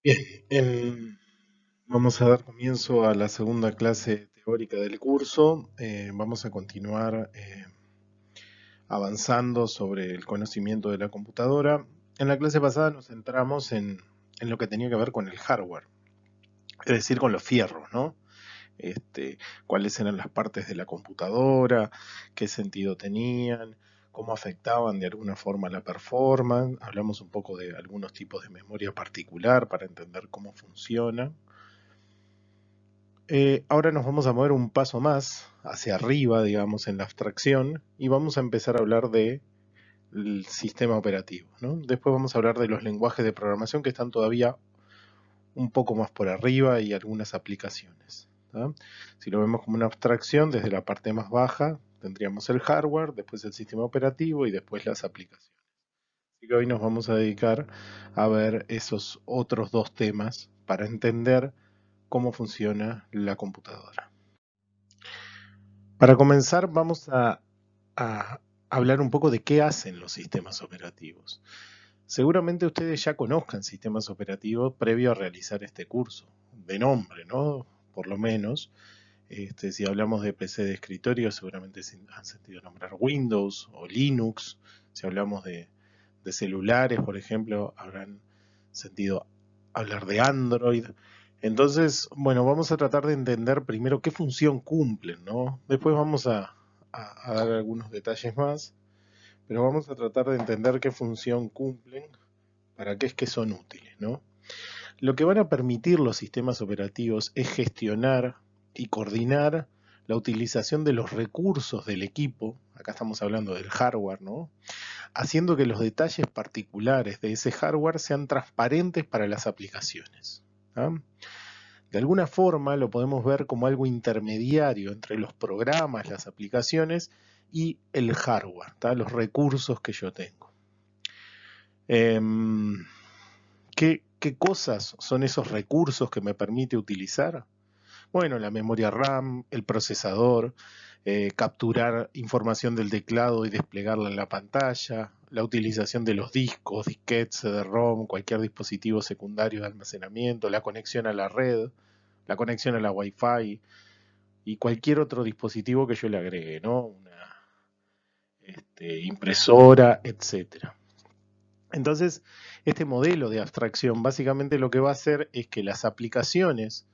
Bien, vamos a dar comienzo a la segunda clase teórica del curso. Vamos a continuar avanzando sobre el conocimiento de la computadora. En la clase pasada nos centramos en lo que tenía que ver con el hardware, es decir, con los fierros, ¿no? Cuáles eran las partes de la computadora, qué sentido tenían, cómo afectaban de alguna forma la performance. Hablamos un poco de algunos tipos de memoria particular para entender cómo funciona. Ahora nos vamos a mover un paso más hacia arriba, digamos, en la abstracción y vamos a empezar a hablar de el sistema operativo, ¿no? Después vamos a hablar de los lenguajes de programación que están todavía un poco más por arriba y algunas aplicaciones, ¿tá? Si lo vemos como una abstracción, desde la parte más baja tendríamos el hardware, después el sistema operativo y después las aplicaciones. Así que hoy nos vamos a dedicar a ver esos otros dos temas para entender cómo funciona la computadora. Para comenzar, vamos a hablar un poco de qué hacen los sistemas operativos. Seguramente ustedes ya conozcan sistemas operativos previo a realizar este curso, de nombre, ¿no? Por lo menos. Si hablamos de PC de escritorio, seguramente han sentido nombrar Windows o Linux. Si hablamos de celulares, por ejemplo, habrán sentido hablar de Android. Entonces, bueno, vamos a tratar de entender primero qué función cumplen, ¿no? Después vamos a dar algunos detalles más, pero vamos a tratar de entender qué función cumplen, para qué es que son útiles, ¿no? Lo que van a permitir los sistemas operativos es gestionar y coordinar la utilización de los recursos del equipo, acá estamos hablando del hardware, ¿no? Haciendo que los detalles particulares de ese hardware sean transparentes para las aplicaciones, ¿ah? De alguna forma lo podemos ver como algo intermediario entre los programas, las aplicaciones y el hardware, ¿tá? Los recursos que yo tengo. ¿Qué cosas son esos recursos que me permite utilizar? Bueno, la memoria RAM, el procesador, capturar información del teclado y desplegarla en la pantalla, la utilización de los discos, disquetes, CD-ROM, cualquier dispositivo secundario de almacenamiento, la conexión a la red, la conexión a la Wi-Fi y cualquier otro dispositivo que yo le agregue, ¿no? Una impresora, etcétera. Entonces, este modelo de abstracción básicamente lo que va a hacer es que las aplicaciones,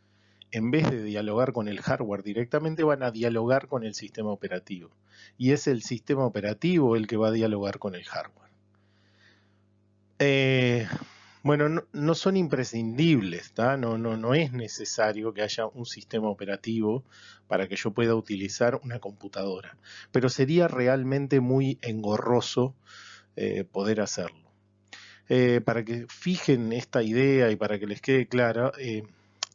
en vez de dialogar con el hardware directamente, van a dialogar con el sistema operativo. Y es el sistema operativo el que va a dialogar con el hardware. Eh, bueno, no son imprescindibles, ¿tá? No es necesario que haya un sistema operativo para que yo pueda utilizar una computadora. Pero sería realmente muy engorroso poder hacerlo. Para que fijen esta idea y para que les quede clara,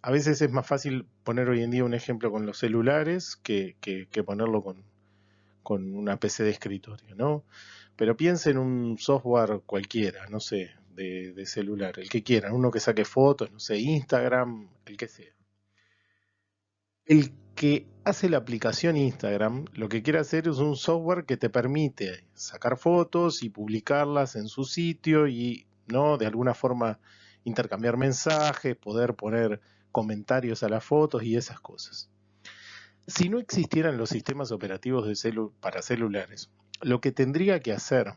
a veces es más fácil poner hoy en día un ejemplo con los celulares que ponerlo con una PC de escritorio, ¿no? Pero piensen en un software cualquiera, no sé, de celular, el que quieran, uno que saque fotos, no sé, Instagram, el que sea. El que hace la aplicación Instagram lo que quiere hacer es un software que te permite sacar fotos y publicarlas en su sitio y, ¿no?, de alguna forma intercambiar mensajes, poder poner comentarios a las fotos y esas cosas. Si no existieran los sistemas operativos para celulares, lo que tendría que hacer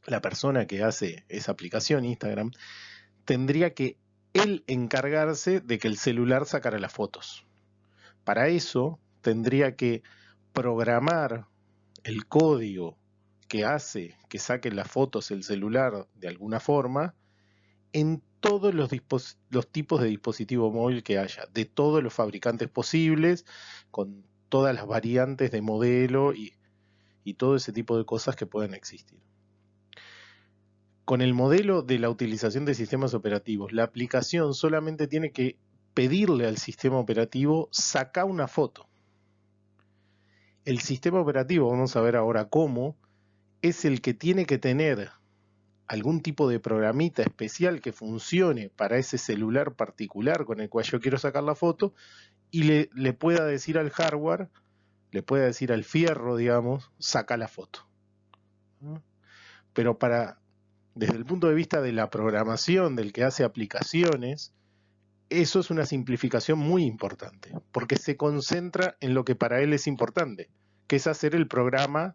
la persona que hace esa aplicación Instagram tendría que él encargarse de que el celular sacara las fotos. Para eso tendría que programar el código que hace que saque las fotos el celular de alguna forma en todos los tipos de dispositivo móvil que haya, de todos los fabricantes posibles, con todas las variantes de modelo y todo ese tipo de cosas que puedan existir. Con el modelo de la utilización de sistemas operativos, la aplicación solamente tiene que pedirle al sistema operativo sacar una foto. El sistema operativo, vamos a ver ahora cómo, es el que tiene que tener algún tipo de programita especial que funcione para ese celular particular con el cual yo quiero sacar la foto y le pueda decir al hardware, le pueda decir al fierro, digamos, saca la foto. ¿No? Pero desde el punto de vista de la programación, del que hace aplicaciones, eso es una simplificación muy importante, porque se concentra en lo que para él es importante, que es hacer el programa,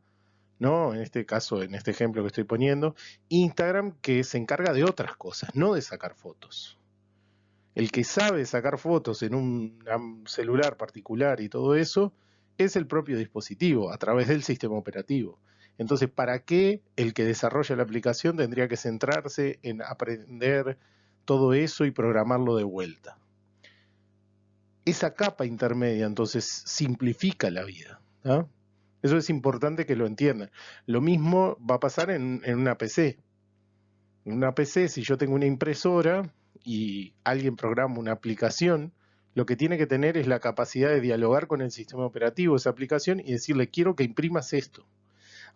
¿no? En este caso, en este ejemplo que estoy poniendo, Instagram, que se encarga de otras cosas, no de sacar fotos. El que sabe sacar fotos en un celular particular y todo eso es el propio dispositivo, a través del sistema operativo. Entonces, ¿para qué el que desarrolla la aplicación tendría que centrarse en aprender todo eso y programarlo de vuelta? Esa capa intermedia entonces simplifica la vida, ¿no? Eso es importante que lo entiendan. Lo mismo va a pasar en una PC. En una PC, si yo tengo una impresora y alguien programa una aplicación, lo que tiene que tener es la capacidad de dialogar con el sistema operativo de esa aplicación y decirle, quiero que imprimas esto.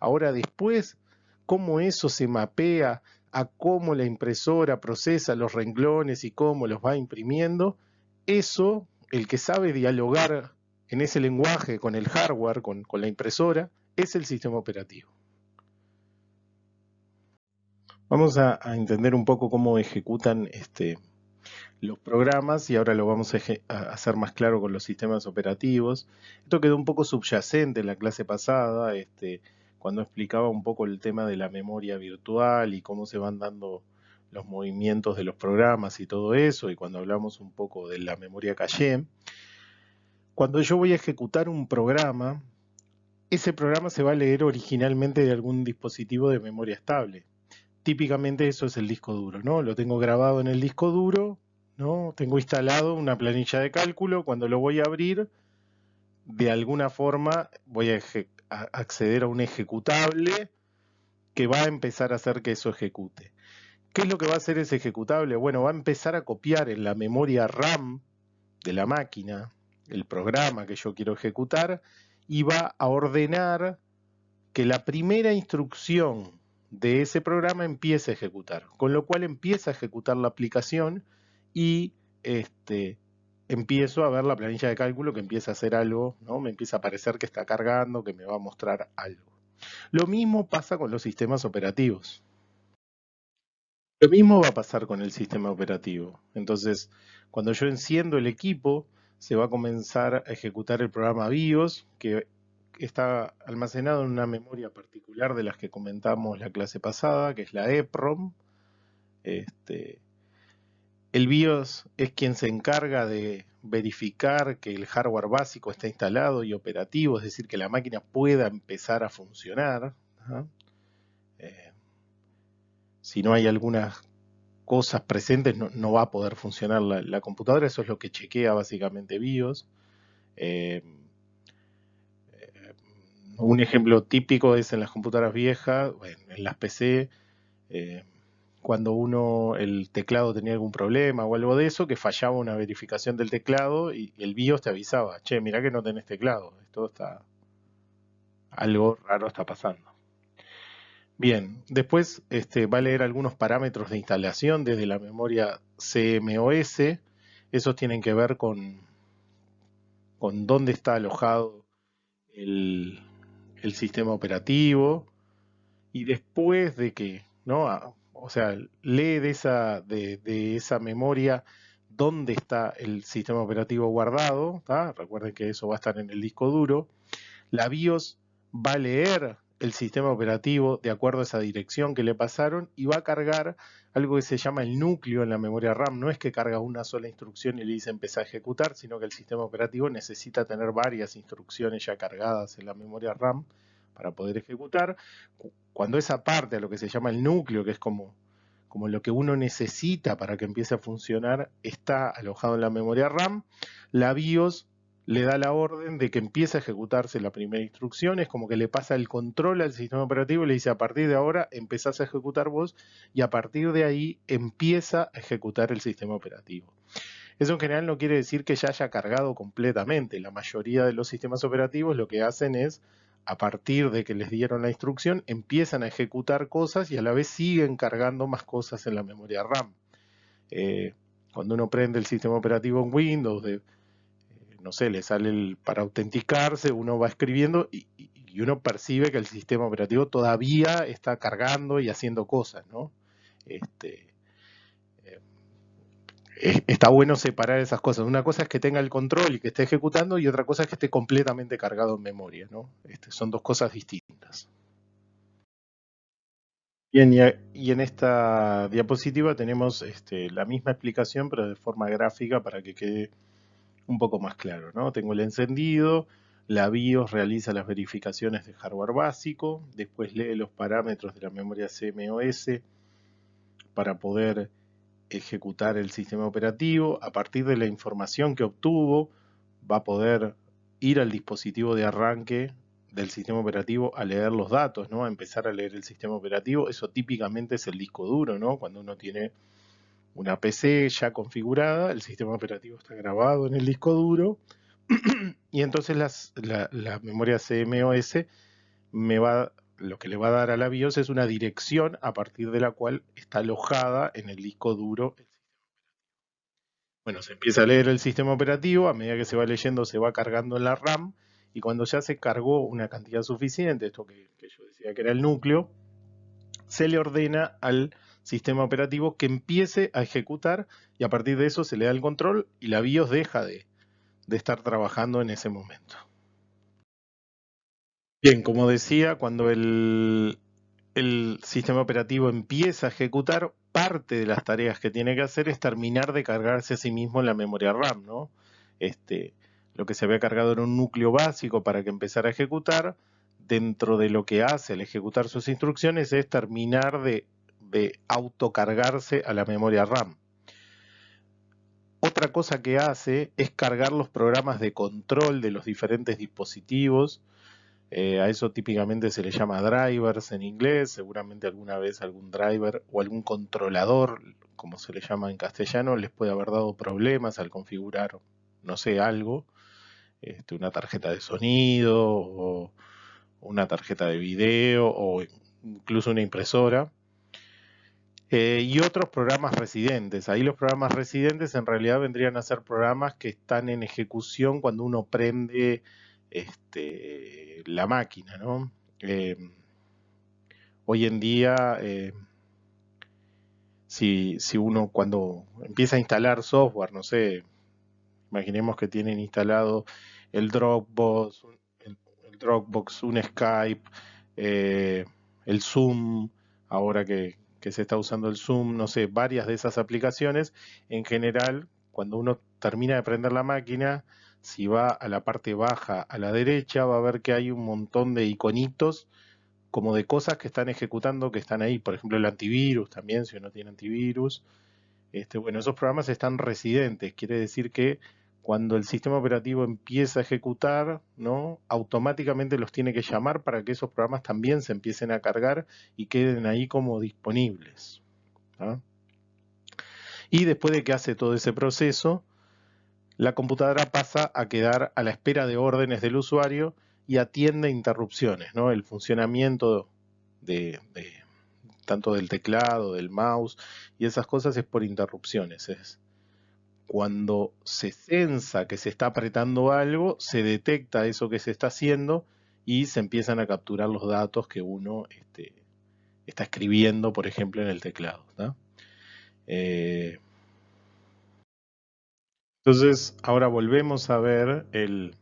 Ahora después, cómo eso se mapea a cómo la impresora procesa los renglones y cómo los va imprimiendo, eso, el que sabe dialogar en ese lenguaje con el hardware, con la impresora, es el sistema operativo. Vamos a entender un poco cómo ejecutan los programas y ahora lo vamos a hacer más claro con los sistemas operativos. Esto quedó un poco subyacente en la clase pasada, cuando explicaba un poco el tema de la memoria virtual y cómo se van dando los movimientos de los programas y todo eso, y cuando hablamos un poco de la memoria caché. Cuando yo voy a ejecutar un programa, ese programa se va a leer originalmente de algún dispositivo de memoria estable. Típicamente eso es el disco duro, ¿no? Lo tengo grabado en el disco duro, ¿no? Tengo instalado una planilla de cálculo. Cuando lo voy a abrir, de alguna forma voy a acceder a un ejecutable que va a empezar a hacer que eso ejecute. ¿Qué es lo que va a hacer ese ejecutable? Bueno, va a empezar a copiar en la memoria RAM de la máquina el programa que yo quiero ejecutar y va a ordenar que la primera instrucción de ese programa empiece a ejecutar, con lo cual empieza a ejecutar la aplicación y empiezo a ver la planilla de cálculo que empieza a hacer algo, ¿no? Me empieza a parecer que está cargando, que me va a mostrar algo. Lo mismo pasa con los sistemas operativos. Lo mismo va a pasar con el sistema operativo. Entonces, cuando yo enciendo el equipo, se va a comenzar a ejecutar el programa BIOS, que está almacenado en una memoria particular de las que comentamos la clase pasada, que es la EPROM. El BIOS es quien se encarga de verificar que el hardware básico está instalado y operativo, es decir, que la máquina pueda empezar a funcionar. Si no hay algunas cosas presentes, no va a poder funcionar la computadora. Eso es lo que chequea básicamente BIOS. Un ejemplo típico es en las computadoras viejas, en las PC, cuando el teclado tenía algún problema o algo de eso, que fallaba una verificación del teclado y el BIOS te avisaba, che, mirá que no tenés teclado, algo raro está pasando. Bien, después va a leer algunos parámetros de instalación desde la memoria CMOS. Esos tienen que ver con dónde está alojado el sistema operativo. Y después de que, ¿no? O sea, lee de esa memoria dónde está el sistema operativo guardado. ¿Tá? Recuerden que eso va a estar en el disco duro. La BIOS va a leer el sistema operativo de acuerdo a esa dirección que le pasaron y va a cargar algo que se llama el núcleo en la memoria RAM. No es que carga una sola instrucción y le dice empezar a ejecutar, sino que el sistema operativo necesita tener varias instrucciones ya cargadas en la memoria RAM para poder ejecutar. Cuando esa parte, a lo que se llama el núcleo, que es como lo que uno necesita para que empiece a funcionar, está alojado en la memoria RAM, la BIOS le da la orden de que empiece a ejecutarse la primera instrucción. Es como que le pasa el control al sistema operativo y le dice, a partir de ahora empezás a ejecutar vos, y a partir de ahí empieza a ejecutar el sistema operativo. Eso en general no quiere decir que ya haya cargado completamente. La mayoría de los sistemas operativos lo que hacen es, a partir de que les dieron la instrucción, empiezan a ejecutar cosas y a la vez siguen cargando más cosas en la memoria RAM. Cuando uno prende el sistema operativo en Windows, no sé, le sale para autenticarse, uno va escribiendo y uno percibe que el sistema operativo todavía está cargando y haciendo cosas, ¿no? Este, está bueno separar esas cosas. Una cosa es que tenga el control y que esté ejecutando, y otra cosa es que esté completamente cargado en memoria, ¿no? Son dos cosas distintas. Bien, y en esta diapositiva tenemos la misma explicación, pero de forma gráfica para que quede un poco más claro, ¿no? Tengo el encendido, la BIOS realiza las verificaciones de hardware básico, después lee los parámetros de la memoria CMOS para poder ejecutar el sistema operativo. A partir de la información que obtuvo, va a poder ir al dispositivo de arranque del sistema operativo a leer los datos, ¿no? A empezar a leer el sistema operativo. Eso típicamente es el disco duro, ¿no? Cuando uno tiene una PC ya configurada, el sistema operativo está grabado en el disco duro y entonces la memoria CMOS lo que le va a dar a la BIOS es una dirección a partir de la cual está alojada en el disco duro. Bueno, se empieza a leer el sistema operativo, a medida que se va leyendo se va cargando en la RAM, y cuando ya se cargó una cantidad suficiente, esto que yo decía que era el núcleo, se le ordena al sistema operativo que empiece a ejecutar, y a partir de eso se le da el control y la BIOS deja de estar trabajando en ese momento. Bien, como decía, cuando el sistema operativo empieza a ejecutar, parte de las tareas que tiene que hacer es terminar de cargarse a sí mismo en la memoria RAM, ¿no? Lo que se había cargado era un núcleo básico para que empezara a ejecutar. Dentro de lo que hace al ejecutar sus instrucciones es terminar de autocargarse a la memoria RAM. Otra cosa que hace es cargar los programas de control de los diferentes dispositivos. A eso típicamente se le llama drivers en inglés, seguramente alguna vez algún driver o algún controlador, como se le llama en castellano, les puede haber dado problemas al configurar, no sé, algo, una tarjeta de sonido o una tarjeta de video o incluso una impresora. Y otros programas residentes. Ahí los programas residentes en realidad vendrían a ser programas que están en ejecución cuando uno prende la máquina, ¿no? Hoy en día, si uno cuando empieza a instalar software, no sé, imaginemos que tienen instalado el Dropbox, un Skype, el Zoom, ahora que se está usando el Zoom, no sé, varias de esas aplicaciones. En general, cuando uno termina de prender la máquina, si va a la parte baja a la derecha, va a ver que hay un montón de iconitos como de cosas que están ejecutando, que están ahí. Por ejemplo, el antivirus también, si uno tiene antivirus. Bueno, esos programas están residentes, quiere decir que cuando el sistema operativo empieza a ejecutar, ¿no? Automáticamente los tiene que llamar para que esos programas también se empiecen a cargar y queden ahí como disponibles, ¿no? Y después de que hace todo ese proceso, la computadora pasa a quedar a la espera de órdenes del usuario y atiende interrupciones, ¿no? El funcionamiento tanto del teclado, del mouse y esas cosas es por interrupciones. Es cuando se sensa que se está apretando algo, se detecta eso que se está haciendo y se empiezan a capturar los datos que uno está escribiendo, por ejemplo, en el teclado, ¿no? Entonces, ahora volvemos a ver el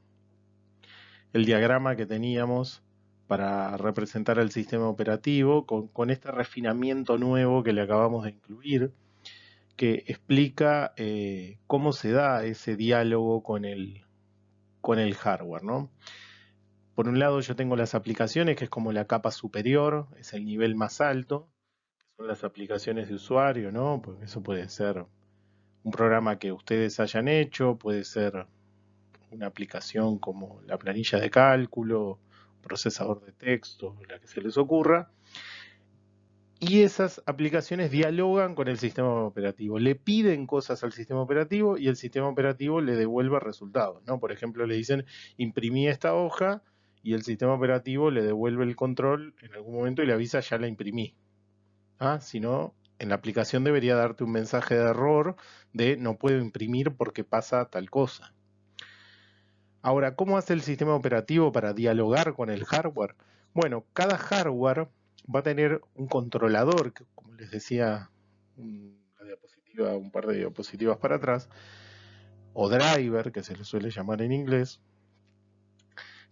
diagrama que teníamos para representar el sistema operativo con este refinamiento nuevo que le acabamos de incluir, que explica cómo se da ese diálogo con el hardware, ¿no? Por un lado yo tengo las aplicaciones, que es como la capa superior, es el nivel más alto, que son las aplicaciones de usuario, ¿no? Pues eso puede ser un programa que ustedes hayan hecho, puede ser una aplicación como la planilla de cálculo, procesador de texto, la que se les ocurra. Y esas aplicaciones dialogan con el sistema operativo, le piden cosas al sistema operativo y el sistema operativo le devuelve resultados, ¿no? Por ejemplo, le dicen imprimí esta hoja y el sistema operativo le devuelve el control en algún momento y le avisa ya la imprimí. Si no, en la aplicación debería darte un mensaje de error de no puedo imprimir porque pasa tal cosa. Ahora, ¿cómo hace el sistema operativo para dialogar con el hardware? Bueno, cada hardware va a tener un controlador, que, como les decía la diapositiva, un par de diapositivas para atrás, o driver, que se le suele llamar en inglés,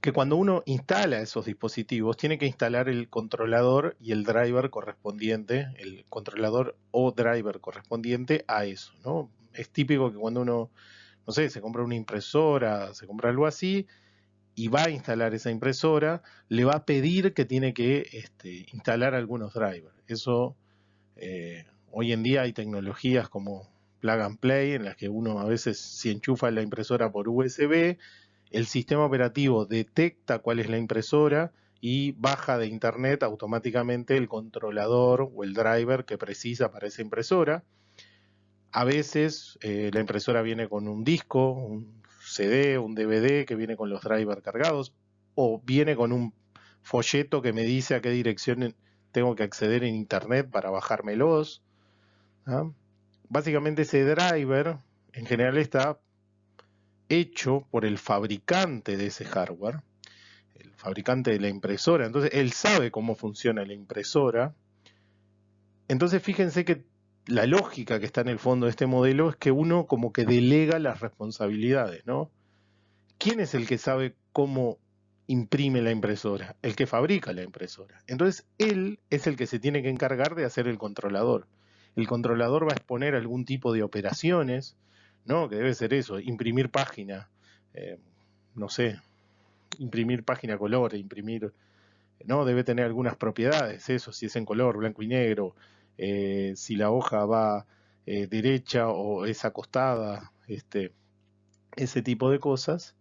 que cuando uno instala esos dispositivos tiene que instalar el controlador y el driver correspondiente, el controlador o driver correspondiente a eso, ¿no? Es típico que cuando uno, no sé, se compra una impresora, se compra algo así, y va a instalar esa impresora, le va a pedir que tiene que instalar algunos drivers. Eso, hoy en día hay tecnologías como plug and play, en las que uno a veces si enchufa la impresora por USB, el sistema operativo detecta cuál es la impresora y baja de internet automáticamente el controlador o el driver que precisa para esa impresora. A veces la impresora viene con un disco, un CD, un DVD que viene con los drivers cargados, o viene con un folleto que me dice a qué dirección tengo que acceder en internet para bajármelos. ¿Ah? Básicamente ese driver en general está hecho por el fabricante de ese hardware, el fabricante de la impresora. Entonces él sabe cómo funciona la impresora. Entonces fíjense que la lógica que está en el fondo de este modelo es que uno como que delega las responsabilidades, ¿no? ¿Quién es el que sabe cómo imprime la impresora? El que fabrica la impresora. Entonces él es el que se tiene que encargar de hacer el controlador. El controlador va a exponer algún tipo de operaciones, ¿no? Que debe ser eso, imprimir página, eh, no sé, imprimir página a color, imprimir, ¿no? Debe tener algunas propiedades, eso, si es en color, blanco y negro, si la hoja va derecha o es acostada, ese tipo de cosas.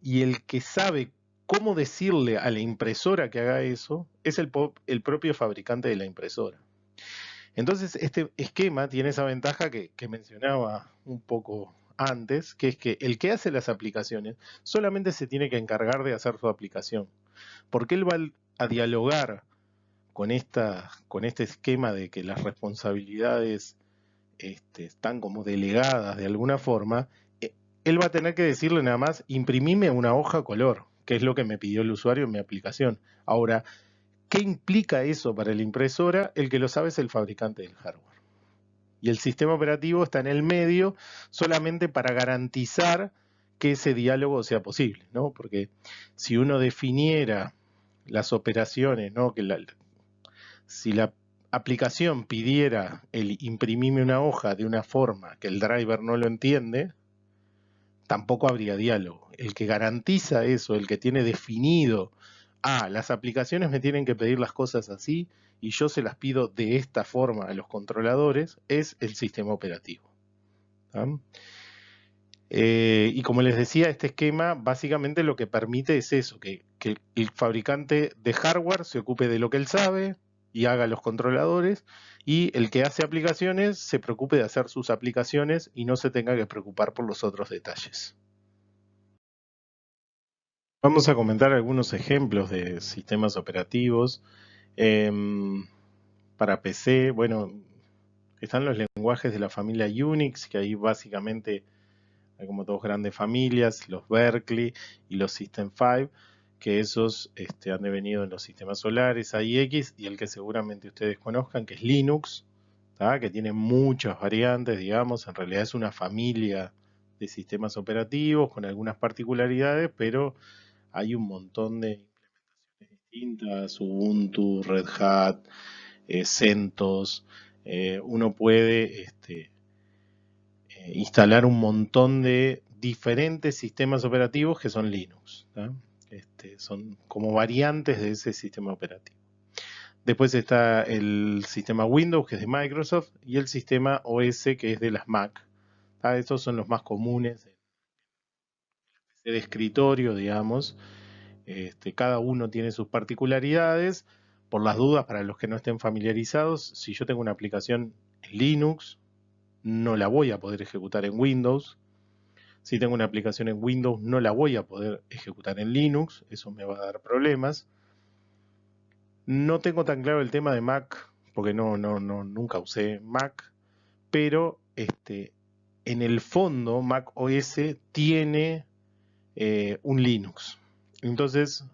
Y el que sabe cómo decirle a la impresora que haga eso es el propio fabricante de la impresora. Entonces, este esquema tiene esa ventaja que mencionaba un poco antes, que es que el que hace las aplicaciones solamente se tiene que encargar de hacer su aplicación, porque él va a dialogar con este esquema de que las responsabilidades están como delegadas de alguna forma. Él va a tener que decirle nada más, imprimime una hoja color, que es lo que me pidió el usuario en mi aplicación. Ahora, ¿qué implica eso para la impresora? El que lo sabe es el fabricante del hardware. Y el sistema operativo está en el medio solamente para garantizar que ese diálogo sea posible, ¿no? Porque si uno definiera las operaciones, ¿no? Si la aplicación pidiera el imprimime una hoja de una forma que el driver no lo entiende, tampoco habría diálogo. El que garantiza eso, el que tiene definido, las aplicaciones me tienen que pedir las cosas así y yo se las pido de esta forma a los controladores, es el sistema operativo. ¿Ah? Y como les decía, este esquema básicamente lo que permite es eso, que el fabricante de hardware se ocupe de lo que él sabe y haga los controladores, y el que hace aplicaciones se preocupe de hacer sus aplicaciones y no se tenga que preocupar por los otros detalles. Vamos a comentar algunos ejemplos de sistemas operativos. Para PC, bueno, están los lenguajes de la familia Unix, que ahí básicamente hay como dos grandes familias, los Berkeley y los System 5, que esos han devenido en los sistemas solares, AIX, y el que seguramente ustedes conozcan, que es Linux, ¿tá? Que tiene muchas variantes, digamos, en realidad es una familia de sistemas operativos con algunas particularidades, pero hay un montón de implementaciones distintas, Ubuntu, Red Hat, CentOS. Uno puede instalar un montón de diferentes sistemas operativos que son Linux. ¿tá? Son como variantes de ese sistema operativo. Después está el sistema Windows, que es de Microsoft, y el sistema OS, que es de las Mac. ¿tá? Estos son los más comunes de escritorio, digamos. Cada uno tiene sus particularidades. Por las dudas, para los que no estén familiarizados, si yo tengo una aplicación en Linux, no la voy a poder ejecutar en Windows. Si tengo una aplicación en Windows, no la voy a poder ejecutar en Linux. Eso me va a dar problemas. No tengo tan claro el tema de Mac, porque nunca usé Mac, pero en el fondo Mac OS tiene un Linux. Entonces,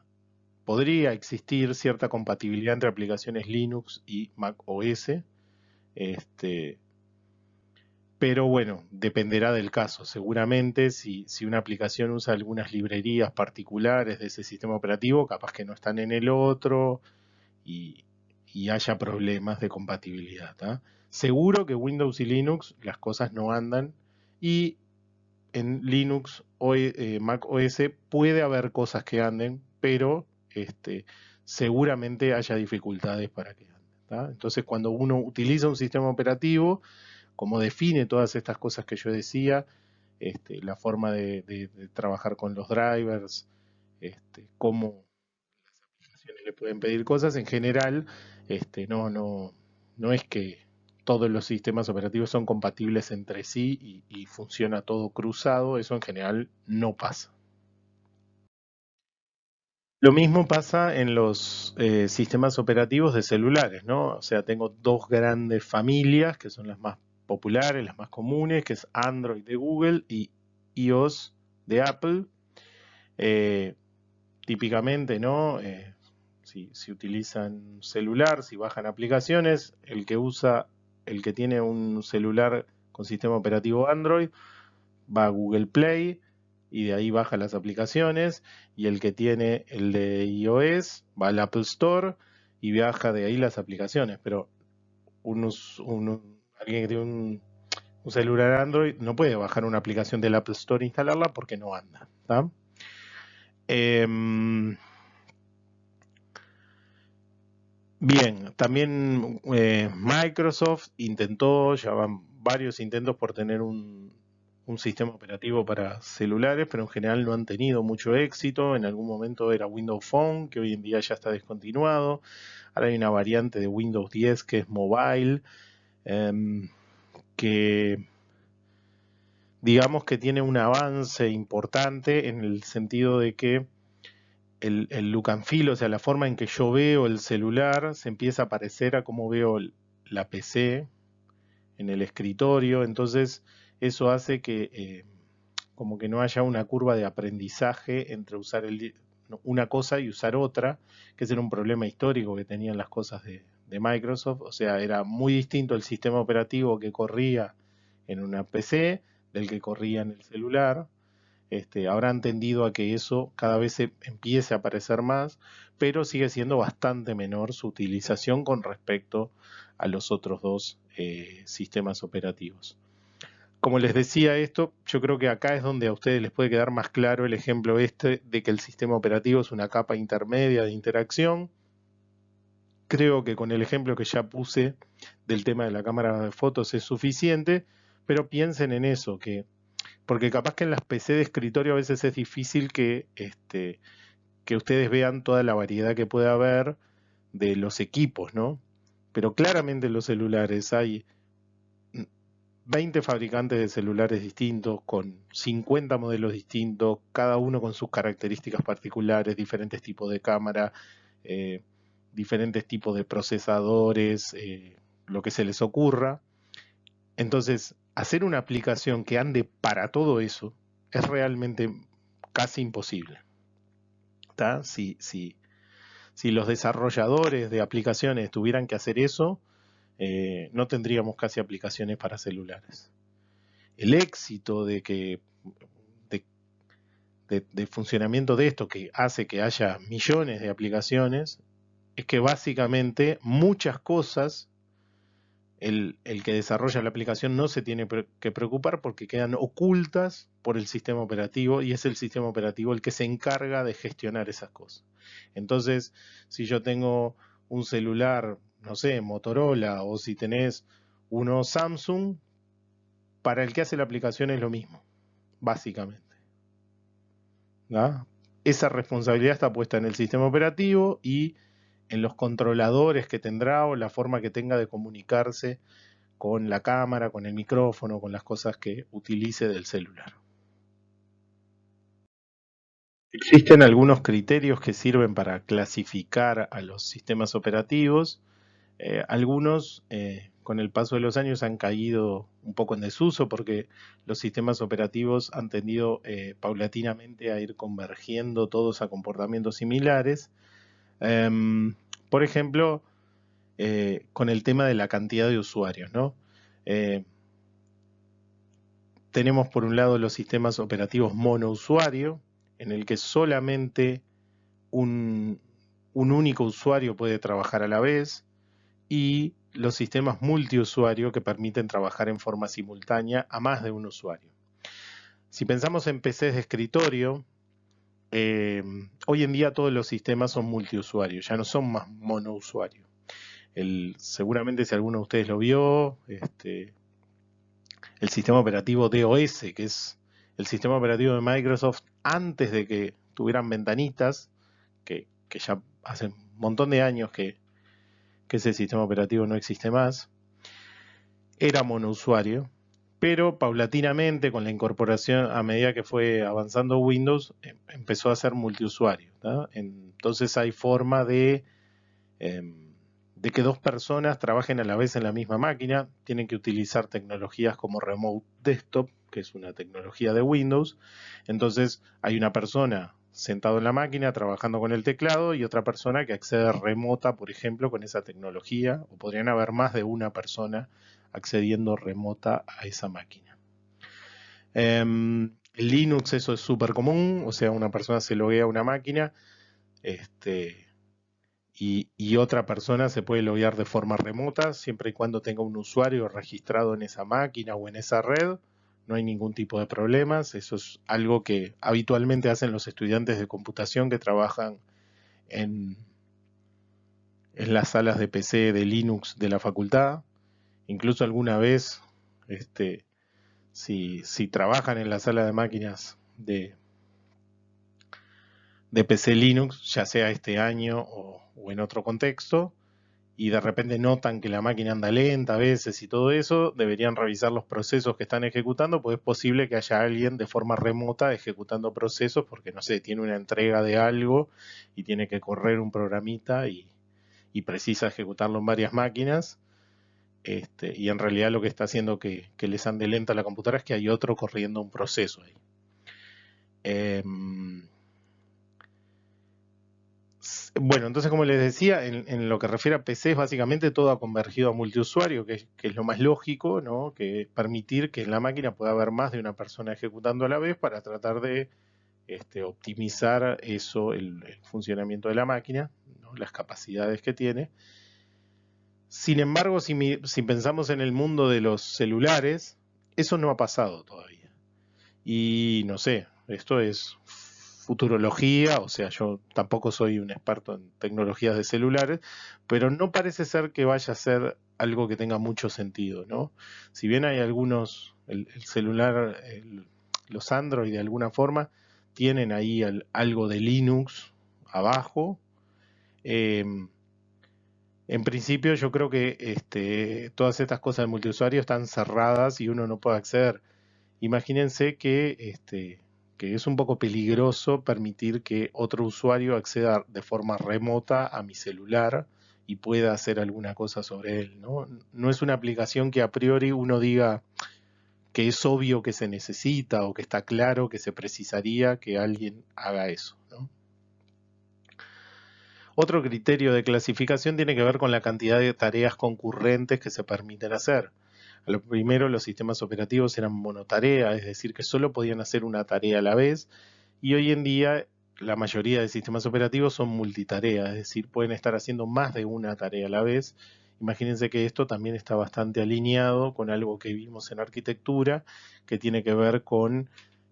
podría existir cierta compatibilidad entre aplicaciones Linux y Mac OS. Este, pero bueno, dependerá del caso. Seguramente si una aplicación usa algunas librerías particulares de ese sistema operativo, capaz que no están en el otro y, y haya problemas de compatibilidad. ¿Tá? Seguro que Windows y Linux las cosas no andan y en Linux o Mac OS puede haber cosas que anden, pero seguramente haya dificultades para que anden. ¿Tá? Entonces, cuando uno utiliza un sistema operativo, como define todas estas cosas que yo decía, la forma de trabajar con los drivers, cómo las aplicaciones le pueden pedir cosas, en general, no es que todos los sistemas operativos son compatibles entre sí y funciona todo cruzado, eso en general no pasa. Lo mismo pasa en los sistemas operativos de celulares, ¿no? O sea, tengo dos grandes familias que son las más populares, las más comunes, que es Android de Google y iOS de Apple. Eh, Típicamente, ¿no? Si utilizan celular, si bajan aplicaciones, el que tiene un celular con sistema operativo Android, va a Google Play y de ahí baja las aplicaciones, y el que tiene el de iOS va al Apple Store y baja de ahí las aplicaciones, pero alguien que tiene un celular Android no puede bajar una aplicación del Apple Store e instalarla porque no anda. ¿Tá? Em, Bien, también Microsoft intentó, ya van varios intentos por tener un sistema operativo para celulares, pero en general no han tenido mucho éxito. En algún momento era Windows Phone, que hoy en día ya está descontinuado. Ahora hay una variante de Windows 10 que es mobile, que digamos que tiene un avance importante en el sentido de que el look and feel, o sea, la forma en que yo veo el celular se empieza a parecer a cómo veo la PC en el escritorio, entonces eso hace que como que no haya una curva de aprendizaje entre usar una cosa y usar otra, que ese era un problema histórico que tenían las cosas de Microsoft, o sea, era muy distinto el sistema operativo que corría en una PC del que corría en el celular. Habrán tendido a que eso cada vez se empiece a aparecer más, pero sigue siendo bastante menor su utilización con respecto a los otros dos sistemas operativos. Como les decía esto, yo creo que acá es donde a ustedes les puede quedar más claro el ejemplo de que el sistema operativo es una capa intermedia de interacción. Creo que con el ejemplo que ya puse del tema de la cámara de fotos es suficiente, pero piensen en eso, porque capaz que en las PC de escritorio a veces es difícil que ustedes vean toda la variedad que puede haber de los equipos, ¿no? Pero claramente en los celulares hay 20 fabricantes de celulares distintos, con 50 modelos distintos, cada uno con sus características particulares, diferentes tipos de cámara, eh, diferentes tipos de procesadores, lo que se les ocurra. Entonces, hacer una aplicación que ande para todo eso es realmente casi imposible. ¿Tá? Si los desarrolladores de aplicaciones tuvieran que hacer eso, no tendríamos casi aplicaciones para celulares. El éxito de, de funcionamiento de esto, que hace que haya millones de aplicaciones, es que básicamente muchas cosas el que desarrolla la aplicación no se tiene que preocupar porque quedan ocultas por el sistema operativo, y es el sistema operativo el que se encarga de gestionar esas cosas. Entonces, si yo tengo un celular, no sé, Motorola, o si tenés uno Samsung, para el que hace la aplicación es lo mismo, básicamente. ¿Ah? Esa responsabilidad está puesta en el sistema operativo y en los controladores que tendrá o la forma que tenga de comunicarse con la cámara, con el micrófono, con las cosas que utilice del celular. Existen algunos criterios que sirven para clasificar a los sistemas operativos. Algunos, con el paso de los años, han caído un poco en desuso porque los sistemas operativos han tendido paulatinamente a ir convergiendo todos a comportamientos similares. Por ejemplo, con el tema de la cantidad de usuarios, ¿no? Tenemos por un lado los sistemas operativos monousuario, en el que solamente un único usuario puede trabajar a la vez, y los sistemas multiusuario que permiten trabajar en forma simultánea a más de un usuario. Si pensamos en PCs de escritorio, hoy en día todos los sistemas son multiusuarios, ya no son más monousuario. Seguramente si alguno de ustedes lo vio, el sistema operativo DOS, que es el sistema operativo de Microsoft antes de que tuvieran ventanitas, que ya hace un montón de años que ese sistema operativo no existe más, era monousuario, pero paulatinamente con la incorporación, a medida que fue avanzando Windows, empezó a ser multiusuario, ¿tá? Entonces hay forma de que dos personas trabajen a la vez en la misma máquina. Tienen que utilizar tecnologías como Remote Desktop, que es una tecnología de Windows. Entonces hay una persona sentado en la máquina trabajando con el teclado y otra persona que accede remota, por ejemplo, con esa tecnología, o podrían haber más de una persona accediendo remota a esa máquina. En Linux eso es súper común, o sea, una persona se loguea a una máquina, y otra persona se puede loguear de forma remota, siempre y cuando tenga un usuario registrado en esa máquina o en esa red. No hay ningún tipo de problemas. Eso es algo que habitualmente hacen los estudiantes de computación que trabajan en las salas de PC de Linux de la facultad. Incluso alguna vez, si trabajan en la sala de máquinas de PC Linux, ya sea este año o en otro contexto, y de repente notan que la máquina anda lenta a veces y todo eso, deberían revisar los procesos que están ejecutando, pues es posible que haya alguien de forma remota ejecutando procesos porque, no sé, tiene una entrega de algo y tiene que correr un programita y precisa ejecutarlo en varias máquinas. Y en realidad lo que está haciendo que les ande lenta la computadora es que hay otro corriendo un proceso ahí. Bueno, entonces como les decía, en lo que refiere a PC, básicamente todo ha convergido a multiusuario, que es lo más lógico, ¿no? Que permitir que en la máquina pueda haber más de una persona ejecutando a la vez para tratar de optimizar eso, el funcionamiento de la máquina, ¿no? Las capacidades que tiene. Sin embargo, si pensamos en el mundo de los celulares, eso no ha pasado todavía. Y no sé, esto es futurología, o sea, yo tampoco soy un experto en tecnologías de celulares, pero no parece ser que vaya a ser algo que tenga mucho sentido, ¿no? Si bien hay algunos, el celular, los Android de alguna forma, tienen ahí algo de Linux abajo. En principio yo creo que todas estas cosas de multiusuario están cerradas y uno no puede acceder. Imagínense que es un poco peligroso permitir que otro usuario acceda de forma remota a mi celular y pueda hacer alguna cosa sobre él, ¿no? No es una aplicación que a priori uno diga que es obvio que se necesita o que está claro que se precisaría que alguien haga eso, ¿no? Otro criterio de clasificación tiene que ver con la cantidad de tareas concurrentes que se permiten hacer. A lo primero, los sistemas operativos eran monotarea, es decir, que solo podían hacer una tarea a la vez, y hoy en día la mayoría de sistemas operativos son multitarea, es decir, pueden estar haciendo más de una tarea a la vez. Imagínense que esto también está bastante alineado con algo que vimos en arquitectura, que tiene que ver con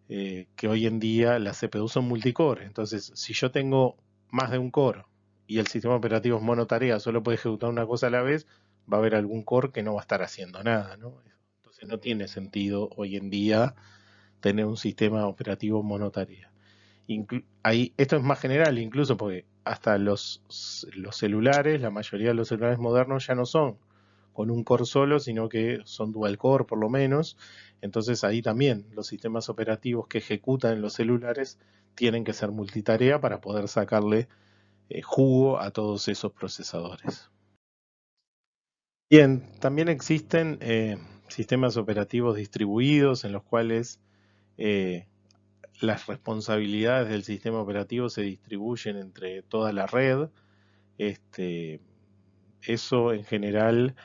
que hoy en día las CPU son multicore. Entonces, si yo tengo más de un core y el sistema operativo es monotarea, solo puede ejecutar una cosa a la vez, va a haber algún core que no va a estar haciendo nada, ¿no? Entonces no tiene sentido hoy en día tener un sistema operativo monotarea. Esto es más general incluso porque hasta los celulares, la mayoría de los celulares modernos ya no son con un core solo, sino que son dual core por lo menos. Entonces ahí también los sistemas operativos que ejecutan en los celulares tienen que ser multitarea para poder sacarle jugo a todos esos procesadores. Bien, también existen sistemas operativos distribuidos en los cuales eh, las responsabilidades del sistema operativo se distribuyen entre toda la red. eso en general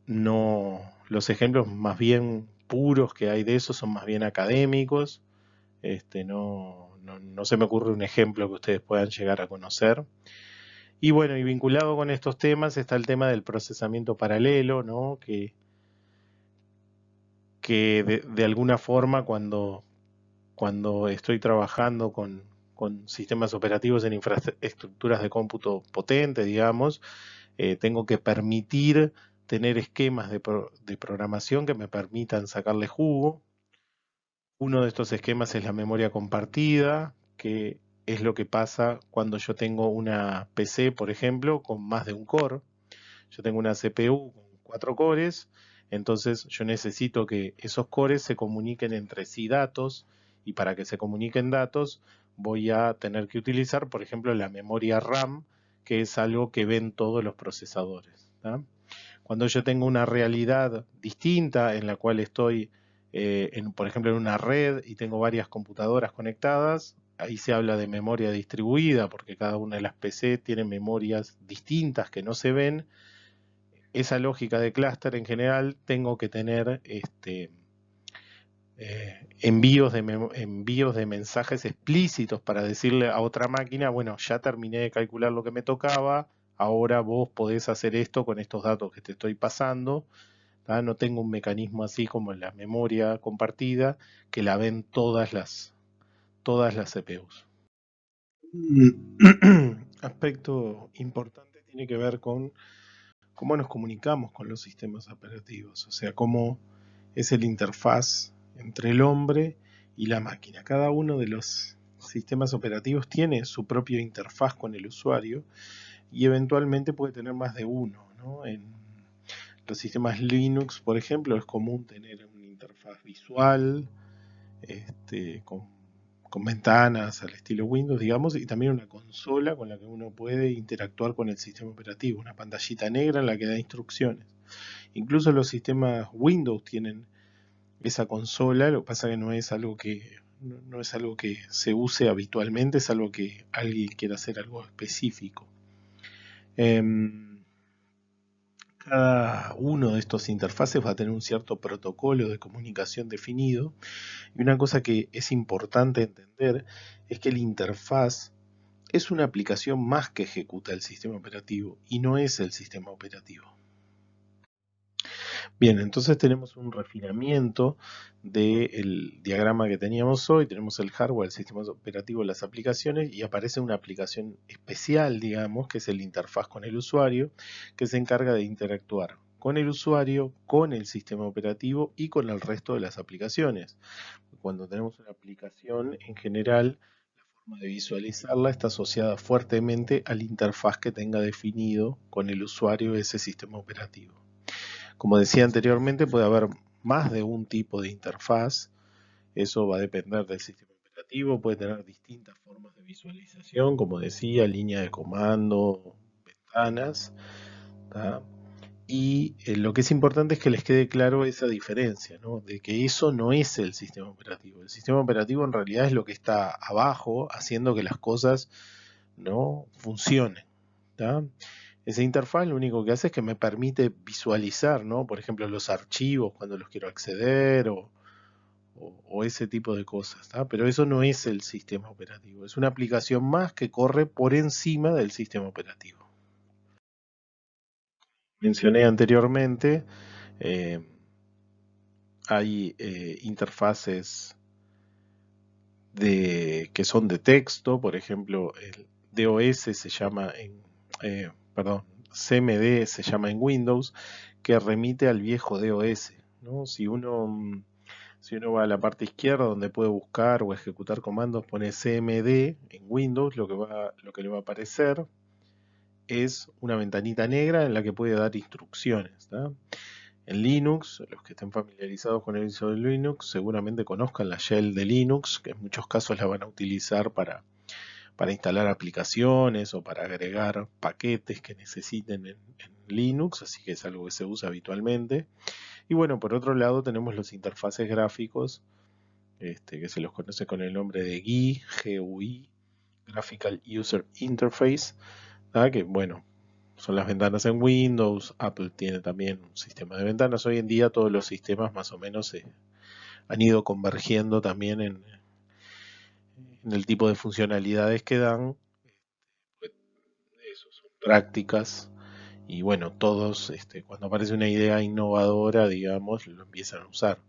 no, los ejemplos más bien puros que hay de eso son más bien académicos. No se me ocurre un ejemplo que ustedes puedan llegar a conocer. Y bueno, y vinculado con estos temas está el tema del procesamiento paralelo, ¿no? Que de alguna forma cuando estoy trabajando con sistemas operativos en infraestructuras de cómputo potente, digamos, tengo que permitir tener esquemas de programación que me permitan sacarle jugo. Uno de estos esquemas es la memoria compartida, que es lo que pasa cuando yo tengo una PC, por ejemplo, con más de un core. Yo tengo una CPU con 4 cores, entonces yo necesito que esos cores se comuniquen entre sí datos, y para que se comuniquen datos voy a tener que utilizar, por ejemplo, la memoria RAM, que es algo que ven todos los procesadores, ¿tá? Cuando yo tengo una realidad distinta en la cual estoy, por ejemplo, en una red y tengo varias computadoras conectadas, ahí se habla de memoria distribuida, porque cada una de las PC tiene memorias distintas que no se ven. Esa lógica de clúster en general tengo que tener envíos de mensajes explícitos para decirle a otra máquina, bueno, ya terminé de calcular lo que me tocaba, ahora vos podés hacer esto con estos datos que te estoy pasando. ¿Tá? No tengo un mecanismo así como en la memoria compartida, que la ven todas las CPUs. Un aspecto importante tiene que ver con cómo nos comunicamos con los sistemas operativos, o sea, cómo es el interfaz entre el hombre y la máquina. Cada uno de los sistemas operativos tiene su propia interfaz con el usuario y eventualmente puede tener más de uno, ¿no? En los sistemas Linux, por ejemplo, es común tener una interfaz visual con ventanas al estilo Windows, digamos, y también una consola con la que uno puede interactuar con el sistema operativo, una pantallita negra en la que da instrucciones. Incluso los sistemas Windows tienen esa consola, lo que pasa que no es algo que se use habitualmente, es algo que alguien quiere hacer algo específico. Cada uno de estos interfaces va a tener un cierto protocolo de comunicación definido, y una cosa que es importante entender es que la interfaz es una aplicación más que ejecuta el sistema operativo y no es el sistema operativo. Bien, entonces tenemos un refinamiento del diagrama que teníamos hoy. Tenemos el hardware, el sistema operativo, las aplicaciones, y aparece una aplicación especial, digamos, que es el interfaz con el usuario, que se encarga de interactuar con el usuario, con el sistema operativo y con el resto de las aplicaciones. Cuando tenemos una aplicación, en general, la forma de visualizarla está asociada fuertemente a la interfaz que tenga definido con el usuario ese sistema operativo. Como decía anteriormente, puede haber más de un tipo de interfaz. Eso va a depender del sistema operativo. Puede tener distintas formas de visualización, como decía, línea de comando, ventanas, ¿tá? Y lo que es importante es que les quede claro esa diferencia, ¿no? De que eso no es el sistema operativo. El sistema operativo en realidad es lo que está abajo haciendo que las cosas no funcionen, ¿tá? Esa interfaz lo único que hace es que me permite visualizar, ¿no? Por ejemplo, los archivos cuando los quiero acceder o ese tipo de cosas, ¿tá? Pero eso no es el sistema operativo. Es una aplicación más que corre por encima del sistema operativo. Mencioné anteriormente, eh, hay interfaces que son de texto, por ejemplo, el DOS se llama CMD se llama en Windows, que remite al viejo DOS, ¿no? Si uno va a la parte izquierda donde puede buscar o ejecutar comandos, pone CMD en Windows, lo que le va a aparecer es una ventanita negra en la que puede dar instrucciones, ¿tá? En Linux, los que estén familiarizados con el uso de Linux seguramente conozcan la shell de Linux, que en muchos casos la van a utilizar para instalar aplicaciones o para agregar paquetes que necesiten en Linux, así que es algo que se usa habitualmente. Y bueno, por otro lado tenemos los interfaces gráficos, que se los conoce con el nombre de GUI, Graphical User Interface, ¿tá? Que bueno, son las ventanas en Windows. Apple tiene también un sistema de ventanas. Hoy en día todos los sistemas más o menos han ido convergiendo también en el tipo de funcionalidades que dan. Pues, eso son prácticas y bueno, todos cuando aparece una idea innovadora, digamos, lo empiezan a usar.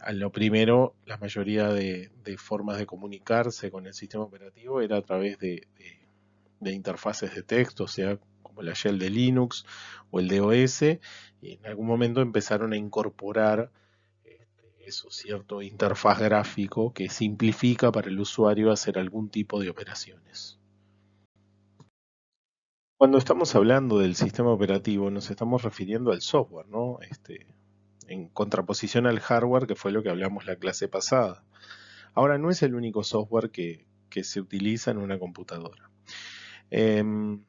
A lo primero, la mayoría de formas de comunicarse con el sistema operativo era a través de interfaces de texto, o sea, como la shell de Linux o el DOS, y en algún momento empezaron a incorporar eso, cierto interfaz gráfico que simplifica para el usuario hacer algún tipo de operaciones. Cuando estamos hablando del sistema operativo, nos estamos refiriendo al software, ¿no? En contraposición al hardware, que fue lo que hablamos la clase pasada. Ahora, no es el único software que se utiliza en una computadora. Em,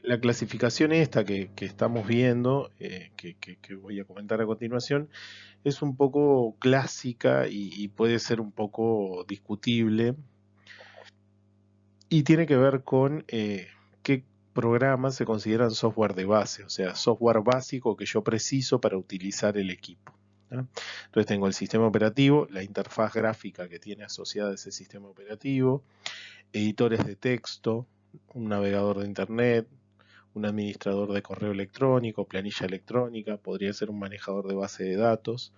la clasificación esta que estamos viendo, que voy a comentar a continuación, es un poco clásica y puede ser un poco discutible y tiene que ver con qué programas se consideran software de base, o sea, software básico que yo preciso para utilizar el equipo. ¿No? Entonces tengo el sistema operativo, la interfaz gráfica que tiene asociada ese sistema operativo, editores de texto, un navegador de internet, un administrador de correo electrónico, planilla electrónica, podría ser un manejador de base de datos.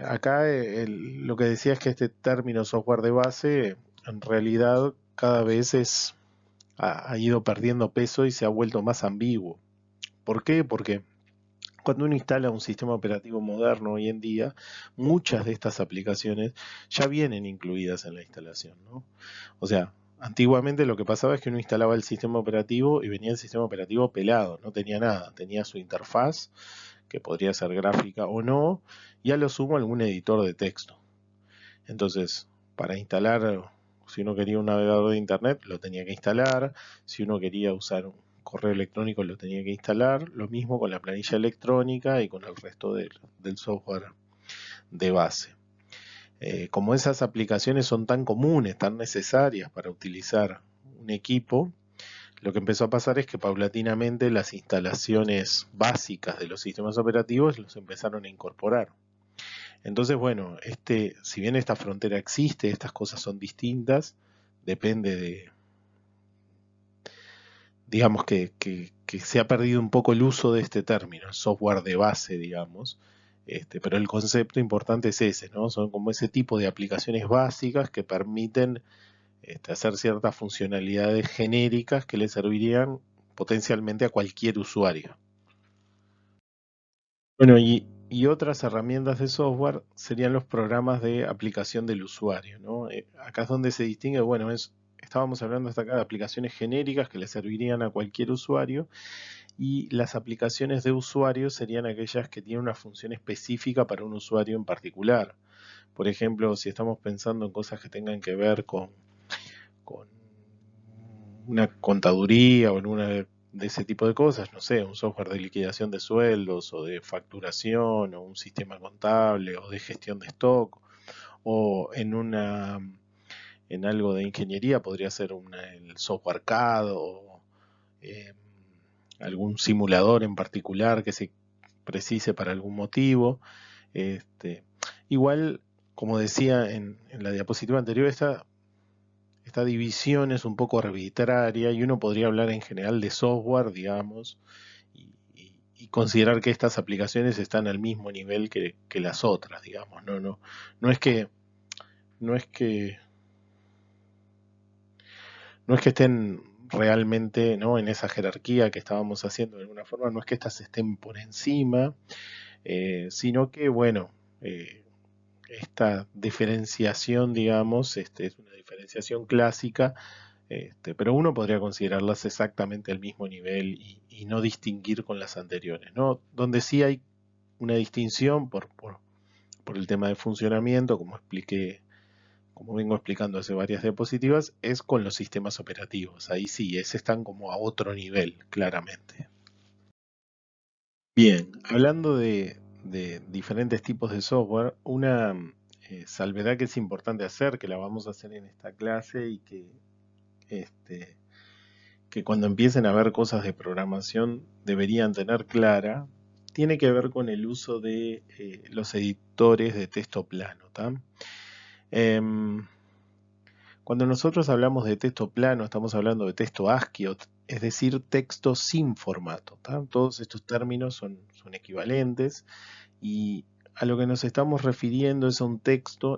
Acá lo que decía es que este término software de base en realidad cada vez ha ido perdiendo peso y se ha vuelto más ambiguo. ¿Por qué? Porque cuando uno instala un sistema operativo moderno hoy en día, muchas de estas aplicaciones ya vienen incluidas en la instalación, ¿no? O sea, antiguamente lo que pasaba es que uno instalaba el sistema operativo y venía el sistema operativo pelado, no tenía nada, tenía su interfaz, que podría ser gráfica o no, y a lo sumo algún editor de texto. Entonces, para instalar, si uno quería un navegador de internet, lo tenía que instalar, si uno quería usar un correo electrónico, lo tenía que instalar, lo mismo con la planilla electrónica y con el resto del software de base. Como esas aplicaciones son tan comunes, tan necesarias para utilizar un equipo, lo que empezó a pasar es que paulatinamente las instalaciones básicas de los sistemas operativos los empezaron a incorporar. Entonces, bueno, si bien esta frontera existe, estas cosas son distintas, depende digamos que se ha perdido un poco el uso de este término, el software de base, digamos, pero el concepto importante es ese, ¿no? Son como ese tipo de aplicaciones básicas que permiten hacer ciertas funcionalidades genéricas que le servirían potencialmente a cualquier usuario. Bueno, y otras herramientas de software serían los programas de aplicación del usuario, ¿no? Acá es donde se distingue, bueno, estábamos hablando hasta acá de aplicaciones genéricas que le servirían a cualquier usuario y las aplicaciones de usuario serían aquellas que tienen una función específica para un usuario en particular. Por ejemplo, si estamos pensando en cosas que tengan que ver con una contaduría o en una de ese tipo de cosas, no sé, un software de liquidación de sueldos o de facturación o un sistema contable o de gestión de stock o en algo de ingeniería podría ser el software CAD o eh, algún simulador en particular que se precise para algún motivo. Este, igual, como decía en la diapositiva anterior, esta división es un poco arbitraria y uno podría hablar en general de software, digamos, y considerar que estas aplicaciones están al mismo nivel que las otras, digamos. No es que, no es que, no es que estén realmente, ¿no?, en esa jerarquía que estábamos haciendo de alguna forma, no es que estas estén por encima, sino que, bueno, esta diferenciación, digamos, es una diferenciación clásica. Pero uno podría considerarlas exactamente al mismo nivel y no distinguir con las anteriores, ¿no? Donde sí hay una distinción por el tema de funcionamiento, como vengo explicando hace varias diapositivas, es con los sistemas operativos. Ahí sí, ese están como a otro nivel, claramente. Bien, hablando de diferentes tipos de software, una salvedad que es importante hacer, que la vamos a hacer en esta clase y este, que cuando empiecen a ver cosas de programación deberían tener clara, tiene que ver con el uso de los editores de texto plano. ¿Tá? Em, Cuando nosotros hablamos de texto plano, estamos hablando de texto ASCII, es decir, texto sin formato. ¿Tá? Todos estos términos son equivalentes y a lo que nos estamos refiriendo es a un texto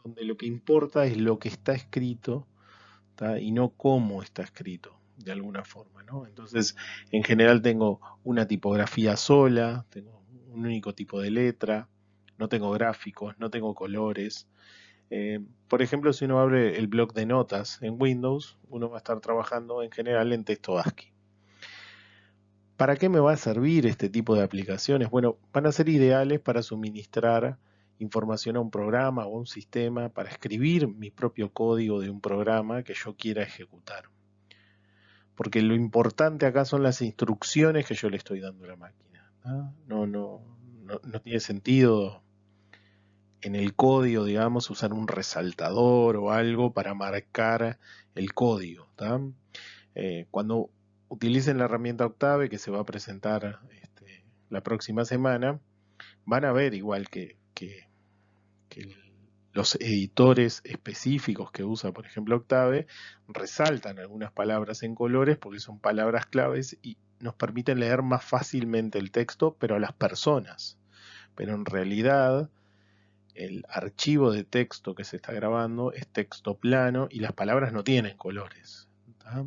donde lo que importa es lo que está escrito, ¿tá? Y no cómo está escrito, de alguna forma, ¿no? Entonces, en general tengo una tipografía sola, tengo un único tipo de letra, no tengo gráficos, no tengo colores. Por ejemplo, si uno abre el bloc de notas en Windows, uno va a estar trabajando en general en texto ASCII. ¿Para qué me va a servir este tipo de aplicaciones? Bueno, van a ser ideales para suministrar información a un programa o a un sistema, para escribir mi propio código de un programa que yo quiera ejecutar. Porque lo importante acá son las instrucciones que yo le estoy dando a la máquina. No tiene sentido en el código, digamos, usar un resaltador o algo para marcar el código. ¿Tá? Cuando utilicen la herramienta Octave, que se va a presentar la próxima semana, van a ver igual que los editores específicos que usa, por ejemplo, Octave, resaltan algunas palabras en colores porque son palabras claves y nos permiten leer más fácilmente el texto, pero a las personas. Pero en realidad, el archivo de texto que se está grabando es texto plano y las palabras no tienen colores. ¿Tá?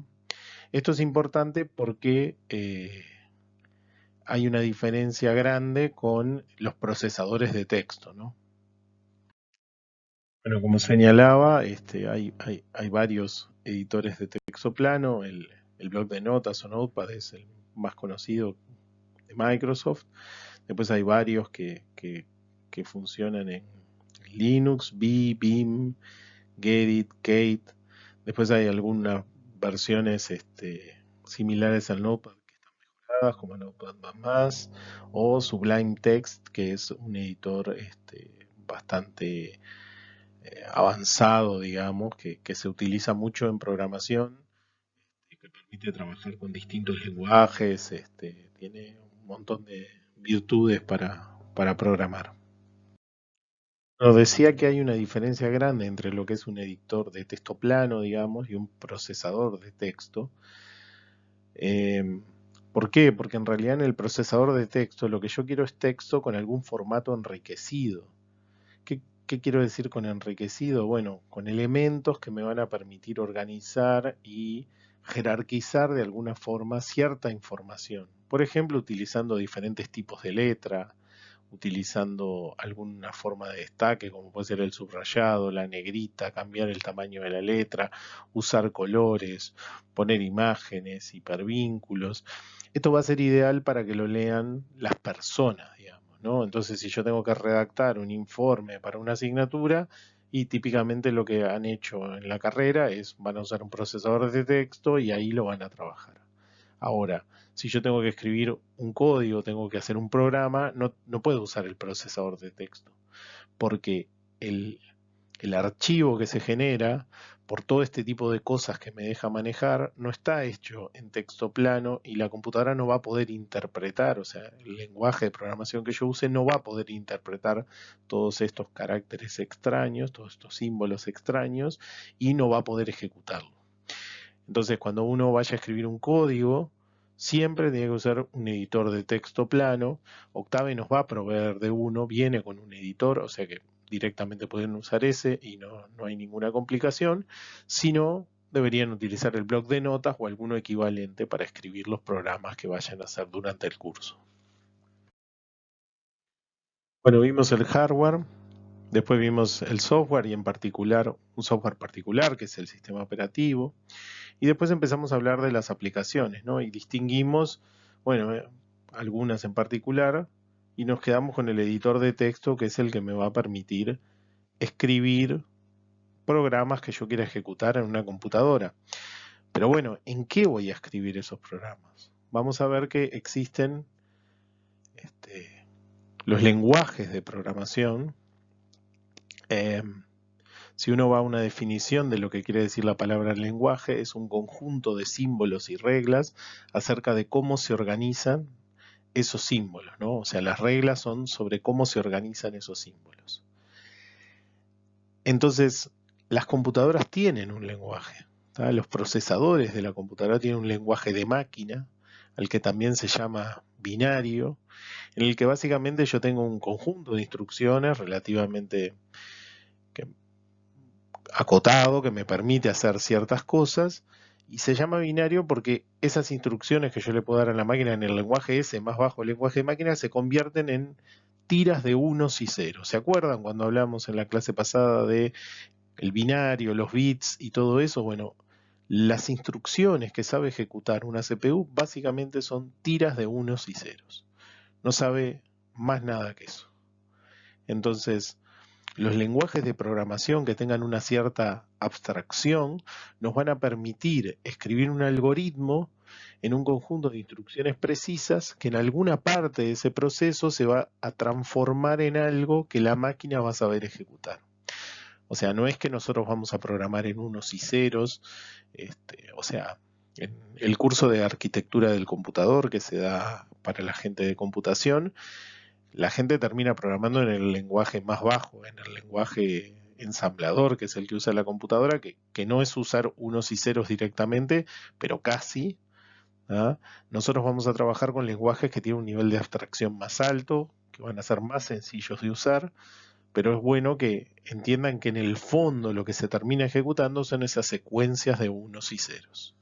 Esto es importante porque hay una diferencia grande con los procesadores de texto, ¿no? Bueno, como señalaba, hay varios editores de texto plano. El bloc de notas o Notepad es el más conocido de Microsoft. Después hay varios que funcionan en Linux, Vim, Gedit, Kate. Después hay algunas versiones similares al Notepad que están mejoradas, como Notepad++, o Sublime Text, que es un editor bastante avanzado, digamos, que se utiliza mucho en programación, que permite trabajar con distintos lenguajes, tiene un montón de virtudes para programar. Nos decía que hay una diferencia grande entre lo que es un editor de texto plano, digamos, y un procesador de texto. Eh, ¿Por qué? Porque en realidad en el procesador de texto lo que yo quiero es texto con algún formato enriquecido. ¿Qué quiero decir con enriquecido? Bueno, con elementos que me van a permitir organizar y jerarquizar de alguna forma cierta información. Por ejemplo, utilizando diferentes tipos de letra, utilizando alguna forma de destaque, como puede ser el subrayado, la negrita, cambiar el tamaño de la letra, usar colores, poner imágenes, hipervínculos. Esto va a ser ideal para que lo lean las personas, digamos, ¿no? Entonces, si yo tengo que redactar un informe para una asignatura, y típicamente lo que han hecho en la carrera es, van a usar un procesador de texto y ahí lo van a trabajar. Ahora, si yo tengo que escribir un código, tengo que hacer un programa, no puedo usar el procesador de texto, porque el, el archivo que se genera por todo este tipo de cosas que me deja manejar no está hecho en texto plano y la computadora no va a poder interpretar, o sea, el lenguaje de programación que yo use no va a poder interpretar todos estos caracteres extraños, todos estos símbolos extraños y no va a poder ejecutarlo. Entonces, cuando uno vaya a escribir un código, siempre tiene que usar un editor de texto plano. Octave nos va a proveer de uno, viene con un editor, o sea que directamente pueden usar ese y no hay ninguna complicación. Si no, deberían utilizar el bloc de notas o alguno equivalente para escribir los programas que vayan a hacer durante el curso. Bueno, vimos el hardware, después vimos el software y en particular un software particular que es el sistema operativo. Y después empezamos a hablar de las aplicaciones, ¿no? Y distinguimos, bueno, algunas en particular, y nos quedamos con el editor de texto, que es el que me va a permitir escribir programas que yo quiera ejecutar en una computadora. Pero bueno, ¿en qué voy a escribir esos programas? Vamos a ver que existen los lenguajes de programación. Si uno va a una definición de lo que quiere decir la palabra lenguaje, es un conjunto de símbolos y reglas acerca de cómo se organizan esos símbolos, ¿no? O sea, las reglas son sobre cómo se organizan esos símbolos. Entonces, las computadoras tienen un lenguaje, ¿tá? Los procesadores de la computadora tienen un lenguaje de máquina, al que también se llama binario, en el que básicamente yo tengo un conjunto de instrucciones relativamente acotado que me permite hacer ciertas cosas, y se llama binario porque esas instrucciones que yo le puedo dar a la máquina en el lenguaje ese más bajo, el lenguaje de máquina, se convierten en tiras de unos y ceros. ¿Se acuerdan cuando hablamos en la clase pasada de el binario, los bits y todo eso? Bueno, las instrucciones que sabe ejecutar una CPU básicamente son tiras de unos y ceros. No sabe más nada que eso. Entonces, los lenguajes de programación que tengan una cierta abstracción nos van a permitir escribir un algoritmo en un conjunto de instrucciones precisas que en alguna parte de ese proceso se va a transformar en algo que la máquina va a saber ejecutar. O sea, no es que nosotros vamos a programar en unos y ceros, o sea, en el curso de arquitectura del computador que se da para la gente de computación, la gente termina programando en el lenguaje más bajo, en el lenguaje ensamblador, que es el que usa la computadora, que no es usar unos y ceros directamente, pero casi. ¿Ah? Nosotros vamos a trabajar con lenguajes que tienen un nivel de abstracción más alto, que van a ser más sencillos de usar, pero es bueno que entiendan que en el fondo lo que se termina ejecutando son esas secuencias de unos y ceros.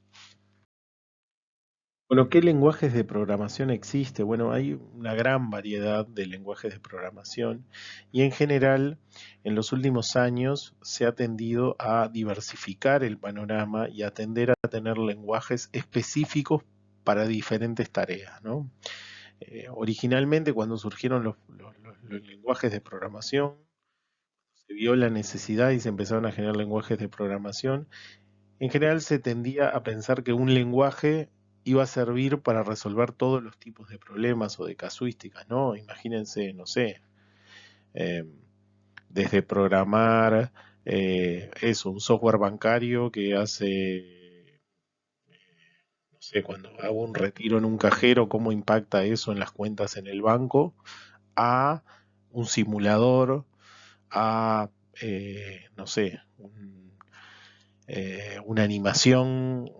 Bueno, ¿qué lenguajes de programación existe? Bueno, hay una gran variedad de lenguajes de programación y en general en los últimos años se ha tendido a diversificar el panorama y a tender a tener lenguajes específicos para diferentes tareas, ¿no? Originalmente cuando surgieron los lenguajes de programación, se vio la necesidad y se empezaron a generar lenguajes de programación. En general se tendía a pensar que un lenguaje iba a servir para resolver todos los tipos de problemas o de casuísticas, ¿no? Imagínense, no sé, eh, desde programar un software bancario que hace, no sé, cuando hago un retiro en un cajero, cómo impacta eso en las cuentas en el banco, a un simulador, a, no sé, una animación,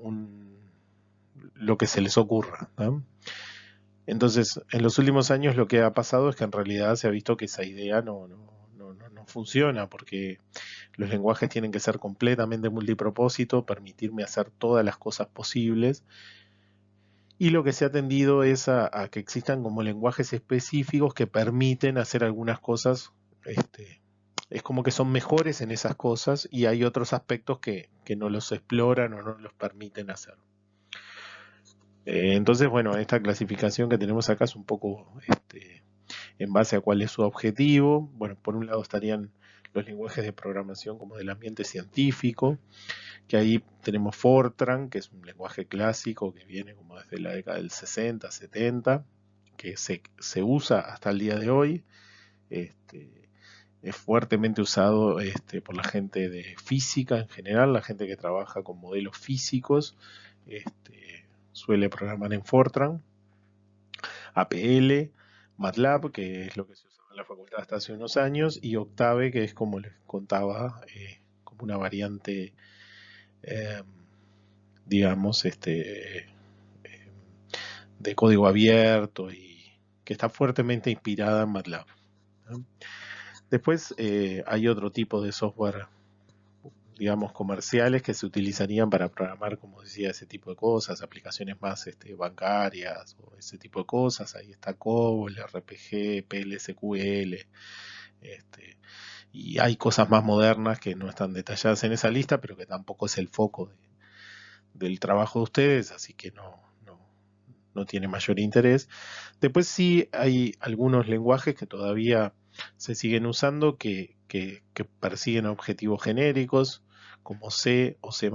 lo que se les ocurra, ¿no? Entonces, en los últimos años lo que ha pasado es que en realidad se ha visto que esa idea no funciona, porque los lenguajes tienen que ser completamente multipropósito, permitirme hacer todas las cosas posibles, y lo que se ha tendido es a que existan como lenguajes específicos que permiten hacer algunas cosas, es como que son mejores en esas cosas, y hay otros aspectos que no los exploran o no los permiten hacer. Entonces, bueno, esta clasificación que tenemos acá es un poco en base a cuál es su objetivo. Bueno, por un lado estarían los lenguajes de programación como del ambiente científico, que ahí tenemos Fortran, que es un lenguaje clásico que viene como desde la década del 60, 70, que se usa hasta el día de hoy. Es fuertemente usado por la gente de física en general, la gente que trabaja con modelos físicos, suele programar en Fortran. APL, MATLAB, que es lo que se usaba en la facultad hasta hace unos años, y Octave, que es como les contaba, como una variante, eh, digamos, de código abierto y que está fuertemente inspirada en MATLAB, ¿no? Después hay otro tipo de software, digamos, comerciales que se utilizarían para programar, como decía, ese tipo de cosas, aplicaciones más bancarias o ese tipo de cosas. Ahí está COBOL, RPG, PLSQL, y hay cosas más modernas que no están detalladas en esa lista, pero que tampoco es el foco del trabajo de ustedes, así que no tiene mayor interés. Después sí hay algunos lenguajes que todavía se siguen usando que persiguen objetivos genéricos, como C o C++. En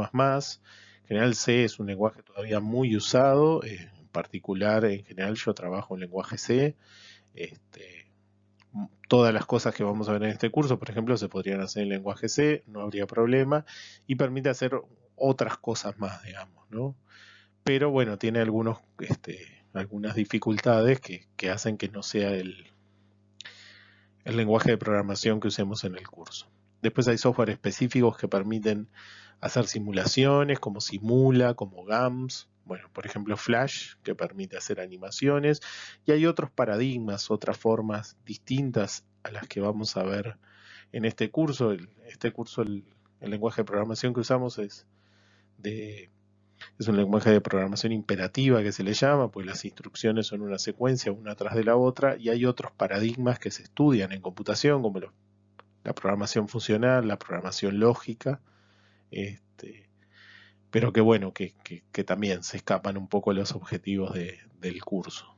general C es un lenguaje todavía muy usado, en particular en general yo trabajo en lenguaje C, todas las cosas que vamos a ver en este curso, por ejemplo, se podrían hacer en lenguaje C, no habría problema, y permite hacer otras cosas más, digamos, ¿no? Pero bueno, tiene algunas dificultades que hacen que no sea el lenguaje de programación que usemos en el curso. Después hay software específicos que permiten hacer simulaciones, como Simula, como GAMS, bueno, por ejemplo Flash, que permite hacer animaciones, y hay otros paradigmas, otras formas distintas a las que vamos a ver en este curso. El lenguaje de programación que usamos es un lenguaje de programación imperativa que se le llama, pues las instrucciones son una secuencia una tras de la otra, y hay otros paradigmas que se estudian en computación, como la programación funcional, la programación lógica, este, pero que bueno, que también se escapan un poco los objetivos del curso.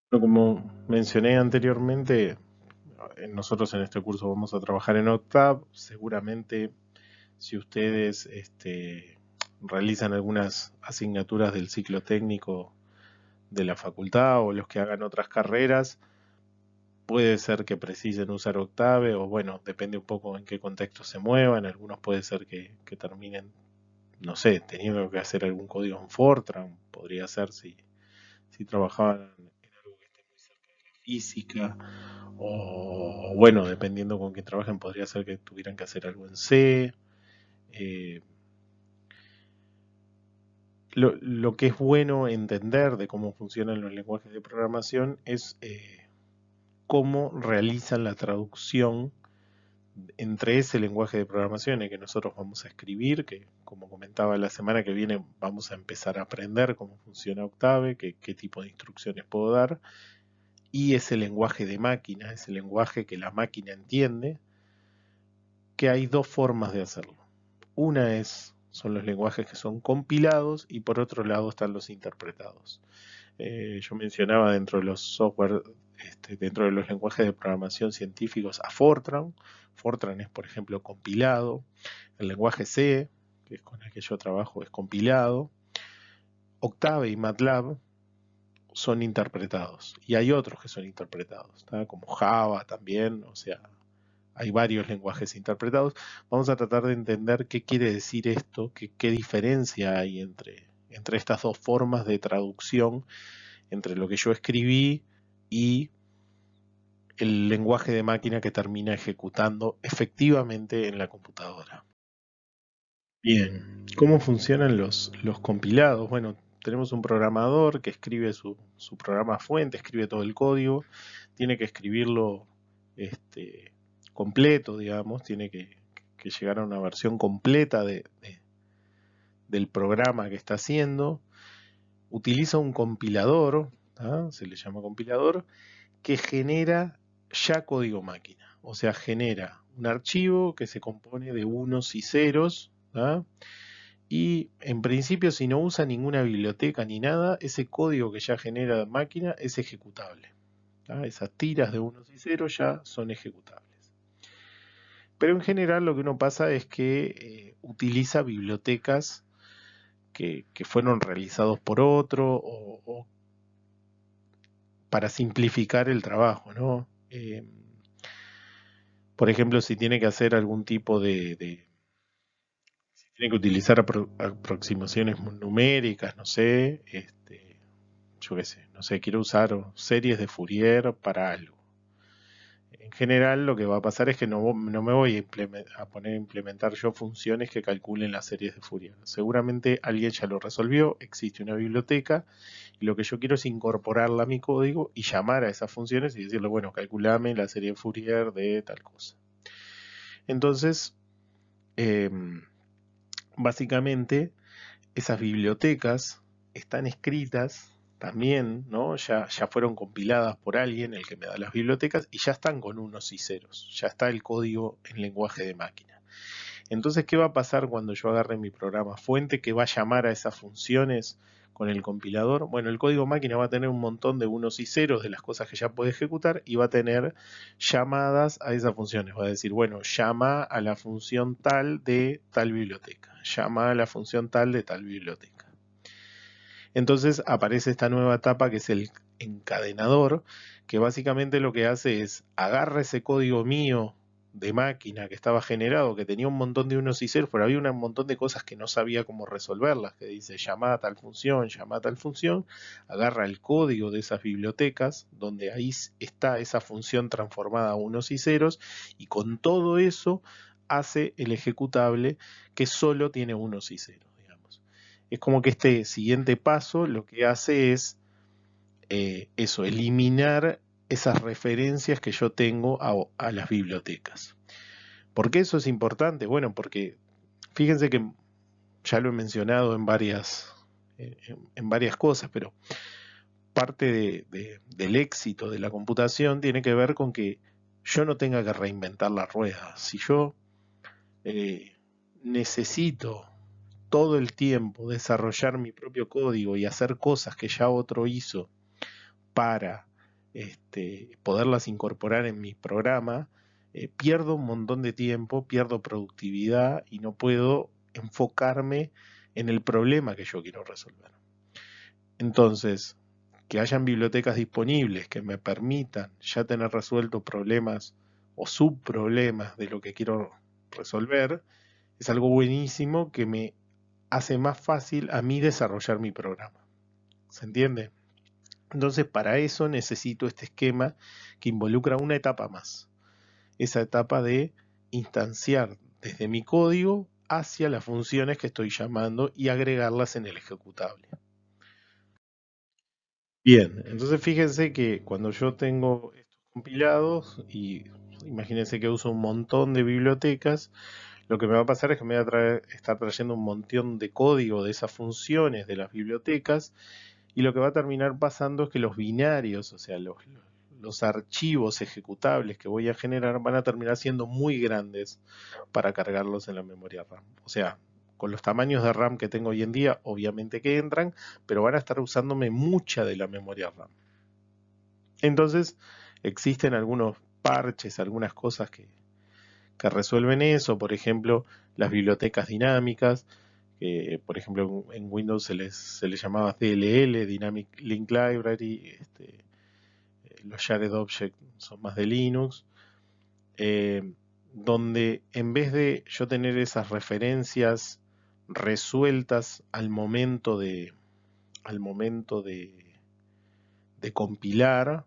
Pero como mencioné anteriormente, nosotros en este curso vamos a trabajar en Octave. Seguramente si ustedes realizan algunas asignaturas del ciclo técnico de la facultad o los que hagan otras carreras, puede ser que precisen usar Octave, o bueno, depende un poco en qué contexto se muevan. Algunos puede ser que terminen, no sé, teniendo que hacer algún código en Fortran, podría ser si trabajaban en algo que esté muy cerca de la física, o bueno, dependiendo con qué trabajen, podría ser que tuvieran que hacer algo en C. Eh, lo que es bueno entender de cómo funcionan los lenguajes de programación es cómo realizan la traducción entre ese lenguaje de programación en el que nosotros vamos a escribir, que como comentaba la semana que viene vamos a empezar a aprender cómo funciona Octave, qué tipo de instrucciones puedo dar, y ese lenguaje de máquina, ese lenguaje que la máquina entiende, que hay dos formas de hacerlo. Una son los lenguajes que son compilados, y por otro lado están los interpretados. Yo mencionaba dentro de los software, dentro de los lenguajes de programación científicos, a Fortran. Fortran es, por ejemplo, compilado. El lenguaje C, que es con el que yo trabajo, es compilado. Octave y MATLAB son interpretados. Y hay otros que son interpretados, ¿tá? Como Java también, o sea, hay varios lenguajes interpretados. Vamos a tratar de entender qué quiere decir esto, qué diferencia hay entre estas dos formas de traducción, entre lo que yo escribí y el lenguaje de máquina que termina ejecutando efectivamente en la computadora. Bien, ¿cómo funcionan los compilados? Bueno, tenemos un programador que escribe su programa fuente, escribe todo el código, tiene que escribirlo completo, digamos, tiene que llegar a una versión completa del programa que está haciendo. Utiliza un compilador, ¿tá? Se le llama compilador, que genera ya código máquina. O sea, genera un archivo que se compone de unos y ceros, ¿tá? Y en principio, si no usa ninguna biblioteca ni nada, ese código que ya genera máquina es ejecutable, ¿tá? Esas tiras de unos y ceros ya son ejecutables. Pero en general lo que uno pasa es que utiliza bibliotecas que fueron realizados por otro, o para simplificar el trabajo, ¿no? Por ejemplo, si tiene que hacer algún tipo si tiene que utilizar aproximaciones numéricas, no sé, yo qué sé, no sé, quiero usar series de Fourier para algo. En general lo que va a pasar es que no me voy a poner a implementar yo funciones que calculen las series de Fourier. Seguramente alguien ya lo resolvió, existe una biblioteca, y lo que yo quiero es incorporarla a mi código y llamar a esas funciones y decirle, bueno, calculame la serie de Fourier de tal cosa. Entonces, básicamente, esas bibliotecas están escritas también, ¿no? Ya fueron compiladas por alguien, el que me da las bibliotecas, y ya están con unos y ceros. Ya está el código en lenguaje de máquina. Entonces, ¿qué va a pasar cuando yo agarre mi programa fuente que va a llamar a esas funciones con el compilador? Bueno, el código máquina va a tener un montón de unos y ceros de las cosas que ya puede ejecutar, y va a tener llamadas a esas funciones. Va a decir, bueno, llama a la función tal de tal biblioteca, llama a la función tal de tal biblioteca. Entonces aparece esta nueva etapa que es encadenador, que básicamente lo que hace es agarra ese código mío de máquina que estaba generado, que tenía un montón de unos y ceros, pero había un montón de cosas que no sabía cómo resolverlas, que dice llamada a tal función, llamada a tal función, agarra el código de esas bibliotecas, donde ahí está esa función transformada a unos y ceros, y con todo eso hace el ejecutable que solo tiene unos y ceros, digamos. Es como que este siguiente paso lo que hace es eso, eliminar esas referencias que yo tengo a las bibliotecas. ¿Por qué eso es importante? Bueno, porque fíjense que ya lo he mencionado en varias cosas, pero parte del éxito de la computación tiene que ver con que yo no tenga que reinventar la rueda. Si yo eh, necesito todo el tiempo desarrollar mi propio código y hacer cosas que ya otro hizo para poderlas incorporar en mi programa, pierdo un montón de tiempo, pierdo productividad y no puedo enfocarme en el problema que yo quiero resolver. Entonces, que hayan bibliotecas disponibles que me permitan ya tener resueltos problemas o subproblemas de lo que quiero resolver, es algo buenísimo que me hace más fácil a mí desarrollar mi programa. ¿Se entiende? Entonces, para eso necesito este esquema que involucra una etapa más. Esa etapa de instanciar desde mi código hacia las funciones que estoy llamando y agregarlas en el ejecutable. Bien, entonces fíjense que cuando yo tengo estos compilados y imagínense que uso un montón de bibliotecas, lo que me va a pasar es que me va a estar trayendo un montón de código de esas funciones de las bibliotecas. Y lo que va a terminar pasando es que los binarios, o sea, los archivos ejecutables que voy a generar van a terminar siendo muy grandes para cargarlos en la memoria RAM. O sea, con los tamaños de RAM que tengo hoy en día, obviamente que entran, pero van a estar usándome mucha de la memoria RAM. Entonces, existen algunos parches, algunas cosas que resuelven eso, por ejemplo, las bibliotecas dinámicas, que por ejemplo en Windows se les llamaba DLL, Dynamic Link Library, los Shared Objects son más de Linux, eh, donde en vez de yo tener esas referencias resueltas al momento de compilar,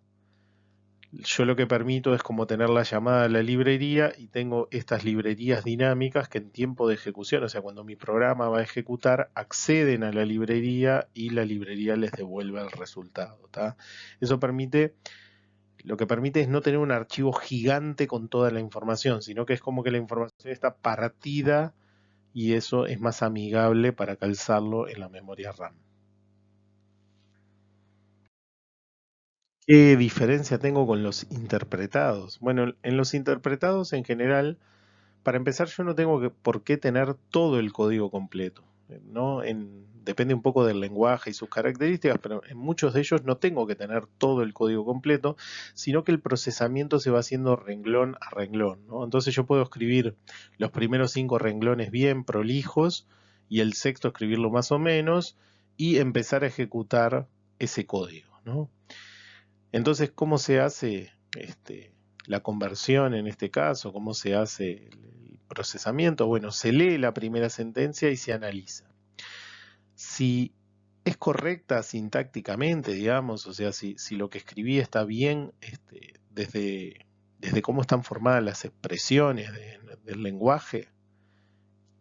yo lo que permito es como tener la llamada a la librería y tengo estas librerías dinámicas que en tiempo de ejecución, o sea, cuando mi programa va a ejecutar, acceden a la librería y la librería les devuelve el resultado. ¿tá? Eso lo que permite es no tener un archivo gigante con toda la información, sino que es como que la información está partida y eso es más amigable para calzarlo en la memoria RAM. ¿Qué diferencia tengo con los interpretados? Bueno, en los interpretados en general, para empezar yo no tengo por qué tener todo el código completo, ¿no? Depende un poco del lenguaje y sus características, pero en muchos de ellos no tengo que tener todo el código completo, sino que el procesamiento se va haciendo renglón a renglón, ¿no? Entonces yo puedo escribir los primeros 5 renglones bien prolijos y el sexto escribirlo más o menos y empezar a ejecutar ese código, ¿no? Entonces, ¿cómo se hace la conversión en este caso? ¿Cómo se hace el procesamiento? Bueno, se lee la primera sentencia y se analiza. Si es correcta sintácticamente, digamos, o sea, si lo que escribí está bien desde cómo están formadas las expresiones del lenguaje,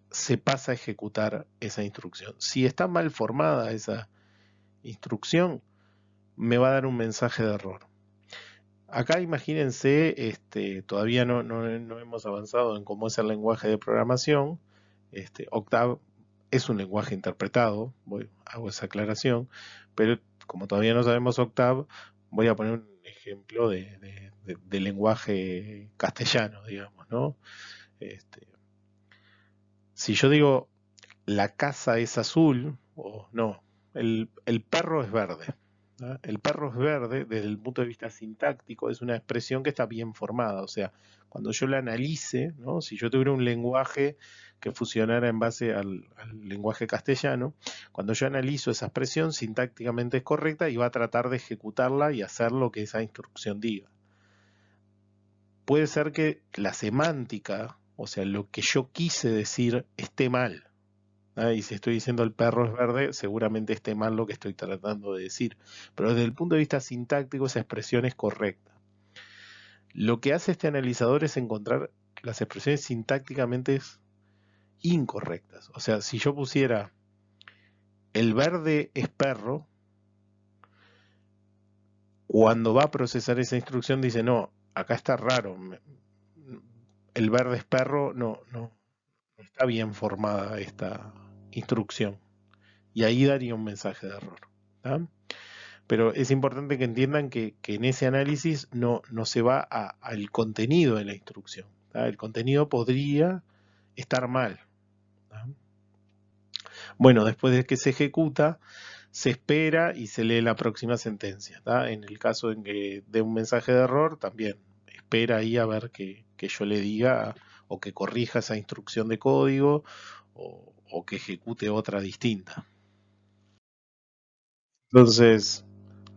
se pasa a ejecutar esa instrucción. Si está mal formada esa instrucción, me va a dar un mensaje de error. Acá imagínense, todavía no hemos avanzado en cómo es el lenguaje de programación. Octave es un lenguaje interpretado, hago esa aclaración, pero como todavía no sabemos Octave, voy a poner un ejemplo de lenguaje castellano, digamos, ¿no? Si yo digo la casa es azul, o no, el perro es verde. ¿No? El perro es verde, desde el punto de vista sintáctico, es una expresión que está bien formada. O sea, cuando yo la analice, ¿no? Si yo tuviera un lenguaje que fusionara en base al lenguaje castellano. Cuando yo analizo esa expresión, sintácticamente es correcta y va a tratar de ejecutarla y hacer lo que esa instrucción diga. Puede ser que la semántica, o sea, lo que yo quise decir, esté mal. Y si estoy diciendo el perro es verde, seguramente esté mal lo que estoy tratando de decir. Pero desde el punto de vista sintáctico, esa expresión es correcta. Lo que hace este analizador es encontrar las expresiones sintácticamente incorrectas. O sea, si yo pusiera el verde es perro, cuando va a procesar esa instrucción dice, no, acá está raro. El verde es perro, no está bien formada esta instrucción. Y ahí daría un mensaje de error. ¿Tá? Pero es importante que entiendan que en ese análisis no se va al contenido de la instrucción. ¿Tá? El contenido podría estar mal. ¿Tá? Bueno, después de que se ejecuta, se espera y se lee la próxima sentencia. ¿Tá? En el caso en que dé un mensaje de error, también espera ahí a ver que yo le diga o que corrija esa instrucción de código o que ejecute otra distinta. Entonces,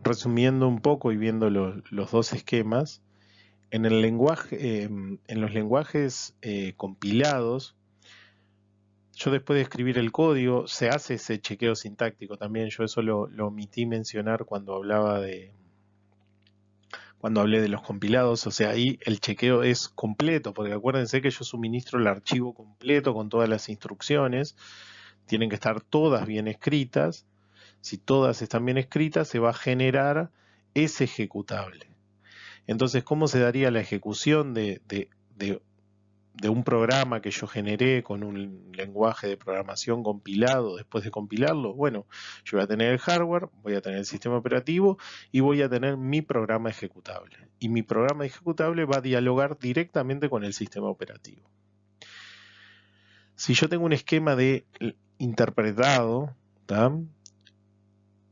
resumiendo un poco y viendo los dos esquemas, en el lenguaje, en los lenguajes compilados, yo después de escribir el código, se hace ese chequeo sintáctico también. Yo eso lo omití mencionar cuando hablé de los compilados. O sea, ahí el chequeo es completo, porque acuérdense que yo suministro el archivo completo con todas las instrucciones. Tienen que estar todas bien escritas. Si todas están bien escritas, se va a generar ese ejecutable. Entonces, ¿cómo se daría la ejecución de un programa que yo generé con un lenguaje de programación compilado después de compilarlo? Bueno, yo voy a tener el hardware, voy a tener el sistema operativo y voy a tener mi programa ejecutable. Y mi programa ejecutable va a dialogar directamente con el sistema operativo. Si yo tengo un esquema de interpretado, ¿tá?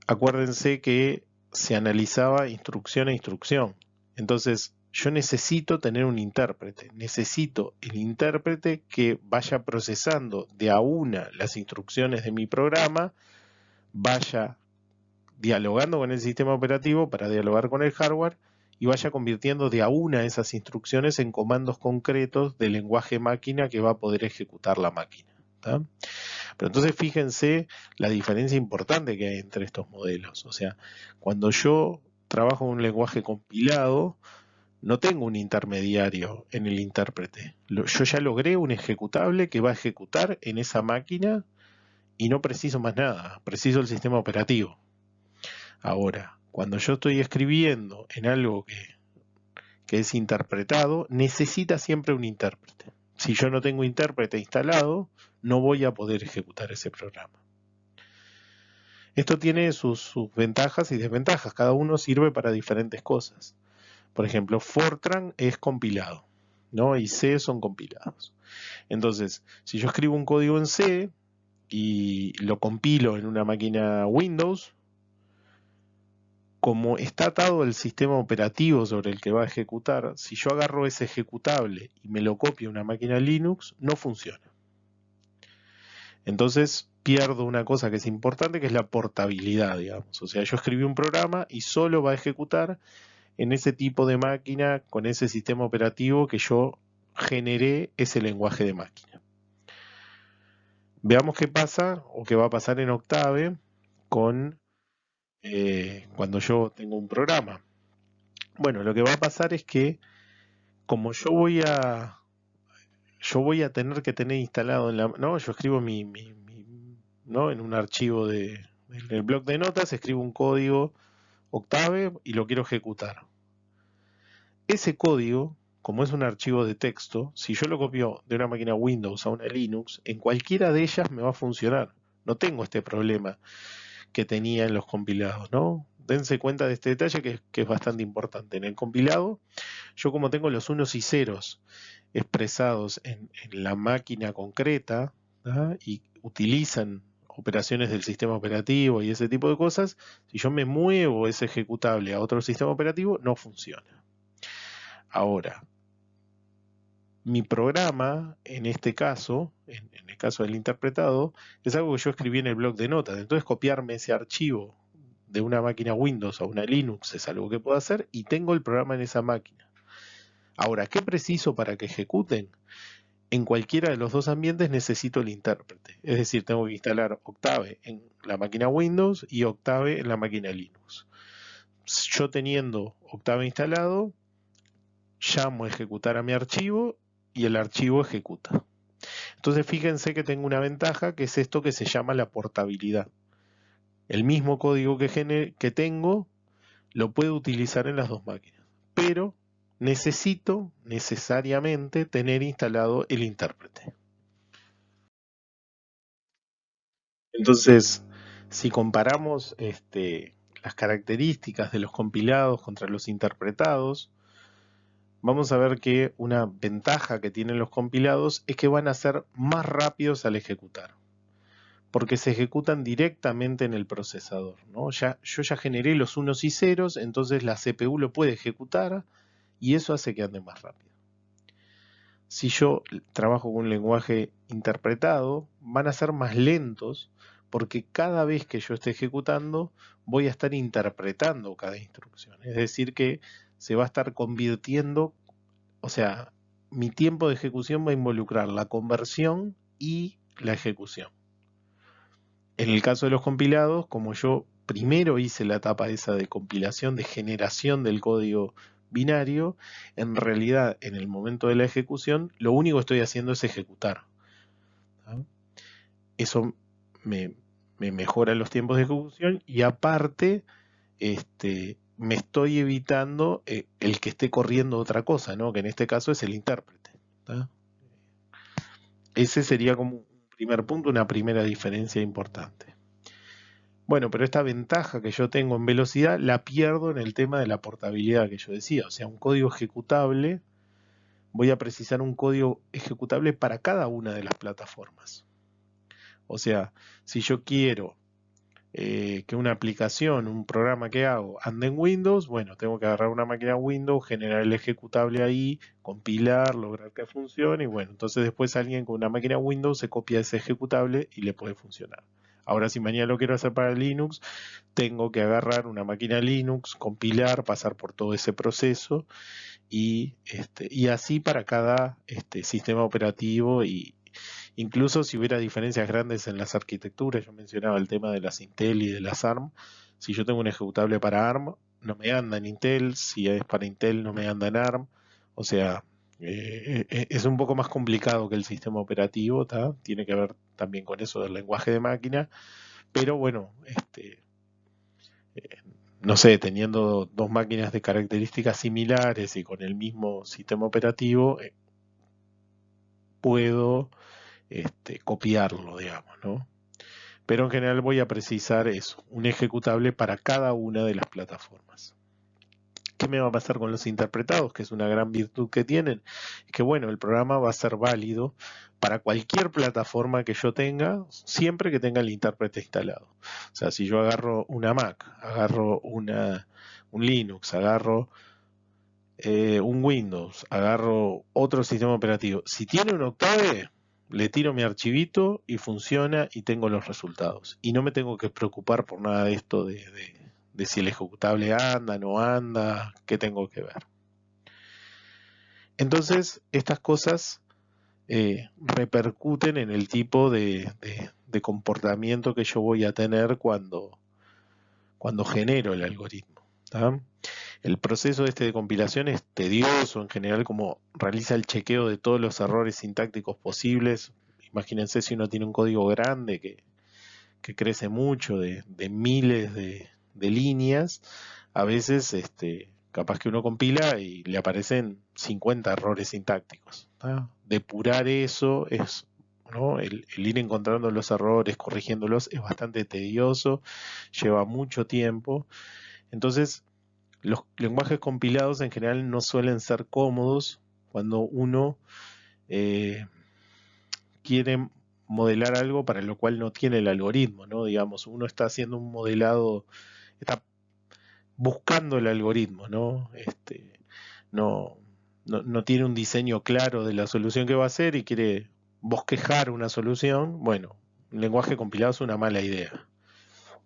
Acuérdense que se analizaba instrucción a instrucción. Entonces, yo necesito tener un intérprete. Necesito el intérprete que vaya procesando de a una las instrucciones de mi programa, vaya dialogando con el sistema operativo para dialogar con el hardware y vaya convirtiendo de a una esas instrucciones en comandos concretos del lenguaje máquina que va a poder ejecutar la máquina. ¿Tá? Pero entonces fíjense la diferencia importante que hay entre estos modelos. O sea, cuando yo trabajo en un lenguaje compilado, no tengo un intermediario en el intérprete. Yo ya logré un ejecutable que va a ejecutar en esa máquina y no preciso más nada, preciso el sistema operativo. Ahora, cuando yo estoy escribiendo en algo que es interpretado, necesita siempre un intérprete. Si yo no tengo intérprete instalado, no voy a poder ejecutar ese programa. Esto tiene sus ventajas y desventajas. Cada uno sirve para diferentes cosas. Por ejemplo, Fortran es compilado, ¿no? Y C son compilados. Entonces, si yo escribo un código en C y lo compilo en una máquina Windows, como está atado el sistema operativo sobre el que va a ejecutar, si yo agarro ese ejecutable y me lo copio a una máquina Linux, no funciona. Entonces pierdo una cosa que es importante, que es la portabilidad, digamos. O sea, yo escribí un programa y solo va a ejecutar en ese tipo de máquina, con ese sistema operativo que yo generé ese lenguaje de máquina. Veamos qué pasa o qué va a pasar en Octave con cuando yo tengo un programa. Bueno, lo que va a pasar es que como yo voy a tener que tener instalado en yo escribo ¿no? En un archivo en el bloc de notas, escribo un código Octave y lo quiero ejecutar. Ese código, como es un archivo de texto, si yo lo copio de una máquina Windows a una Linux, en cualquiera de ellas me va a funcionar. No tengo este problema que tenía en los compilados, ¿no? Dense cuenta de este detalle que es bastante importante. En el compilado, yo como tengo los unos y ceros expresados en la máquina concreta, ¿tá? Y utilizan operaciones del sistema operativo y ese tipo de cosas, si yo me muevo ese ejecutable a otro sistema operativo, no funciona. Ahora, Mi programa, en este caso, en el caso del interpretado, es algo que yo escribí en el blog de notas. Entonces copiarme ese archivo de una máquina Windows a una Linux es algo que puedo hacer y tengo el programa en esa máquina. Ahora, ¿qué preciso para que ejecuten? En cualquiera de los dos ambientes necesito el intérprete. Es decir, tengo que instalar Octave en la máquina Windows y Octave en la máquina Linux. Yo teniendo Octave instalado, llamo a ejecutar a mi archivo y el archivo ejecuta. Entonces fíjense que tengo una ventaja que es esto que se llama la portabilidad. El mismo código que tengo lo puedo utilizar en las dos máquinas, pero necesito necesariamente tener instalado el intérprete. Entonces, si comparamos las características de los compilados contra los interpretados, vamos a ver que una ventaja que tienen los compilados es que van a ser más rápidos al ejecutar, porque se ejecutan directamente en el procesador, ¿no? Yo ya generé los unos y ceros, entonces la CPU lo puede ejecutar y eso hace que ande más rápido. Si yo trabajo con un lenguaje interpretado, van a ser más lentos porque cada vez que yo esté ejecutando voy a estar interpretando cada instrucción. Es decir, que se va a estar convirtiendo, o sea, mi tiempo de ejecución va a involucrar la conversión y la ejecución. En el caso de los compilados, como yo primero hice la etapa esa de compilación, de generación del código binario, en realidad en el momento de la ejecución lo único que estoy haciendo es ejecutar. ¿Ah? Eso me mejora los tiempos de ejecución y aparte me estoy evitando el que esté corriendo otra cosa, ¿no? Que en este caso es el intérprete. ¿Ah? Ese sería como un primer punto, una primera diferencia importante. Bueno, pero esta ventaja que yo tengo en velocidad la pierdo en el tema de la portabilidad que yo decía. O sea, un código ejecutable, voy a precisar un código ejecutable para cada una de las plataformas. O sea, si yo quiero que una aplicación, un programa que hago, ande en Windows, bueno, tengo que agarrar una máquina Windows, generar el ejecutable ahí, compilar, lograr que funcione, y bueno, entonces después alguien con una máquina Windows se copia ese ejecutable y le puede funcionar. Ahora, si mañana lo quiero hacer para Linux, tengo que agarrar una máquina Linux, compilar, pasar por todo ese proceso y así para cada sistema operativo y incluso si hubiera diferencias grandes en las arquitecturas, yo mencionaba el tema de las Intel y de las ARM, si yo tengo un ejecutable para ARM, no me anda en Intel, si es para Intel no me anda en ARM, o sea, es un poco más complicado que el sistema operativo, ¿tá? Tiene que ver también con eso del lenguaje de máquina, pero bueno, no sé, teniendo dos máquinas de características similares y con el mismo sistema operativo, puedo copiarlo, digamos, ¿no? Pero en general voy a precisar eso, un ejecutable para cada una de las plataformas. ¿Qué me va a pasar con los interpretados? Que es una gran virtud que tienen. Es que bueno, el programa va a ser válido para cualquier plataforma que yo tenga, siempre que tenga el intérprete instalado. O sea, si yo agarro una Mac, agarro un Linux, agarro un Windows, agarro otro sistema operativo. Si tiene un Octave, le tiro mi archivito y funciona y tengo los resultados. Y no me tengo que preocupar por nada de esto de si el ejecutable anda, no anda, qué tengo que ver. Entonces, estas cosas repercuten en el tipo de comportamiento que yo voy a tener cuando genero el algoritmo. ¿Tá? El proceso de compilación es tedioso en general, como realiza el chequeo de todos los errores sintácticos posibles. Imagínense si uno tiene un código grande que crece mucho, de miles de líneas, a veces capaz que uno compila y le aparecen 50 errores sintácticos. ¿Tá? Depurar eso es, ¿no? El ir encontrando los errores, corrigiéndolos, es bastante tedioso, lleva mucho tiempo. Entonces, los lenguajes compilados en general no suelen ser cómodos cuando uno quiere modelar algo para lo cual no tiene el algoritmo, ¿no? Digamos, uno está haciendo un modelado, está buscando el algoritmo, ¿no? No, no tiene un diseño claro de la solución que va a hacer y quiere bosquejar una solución, bueno, un lenguaje compilado es una mala idea,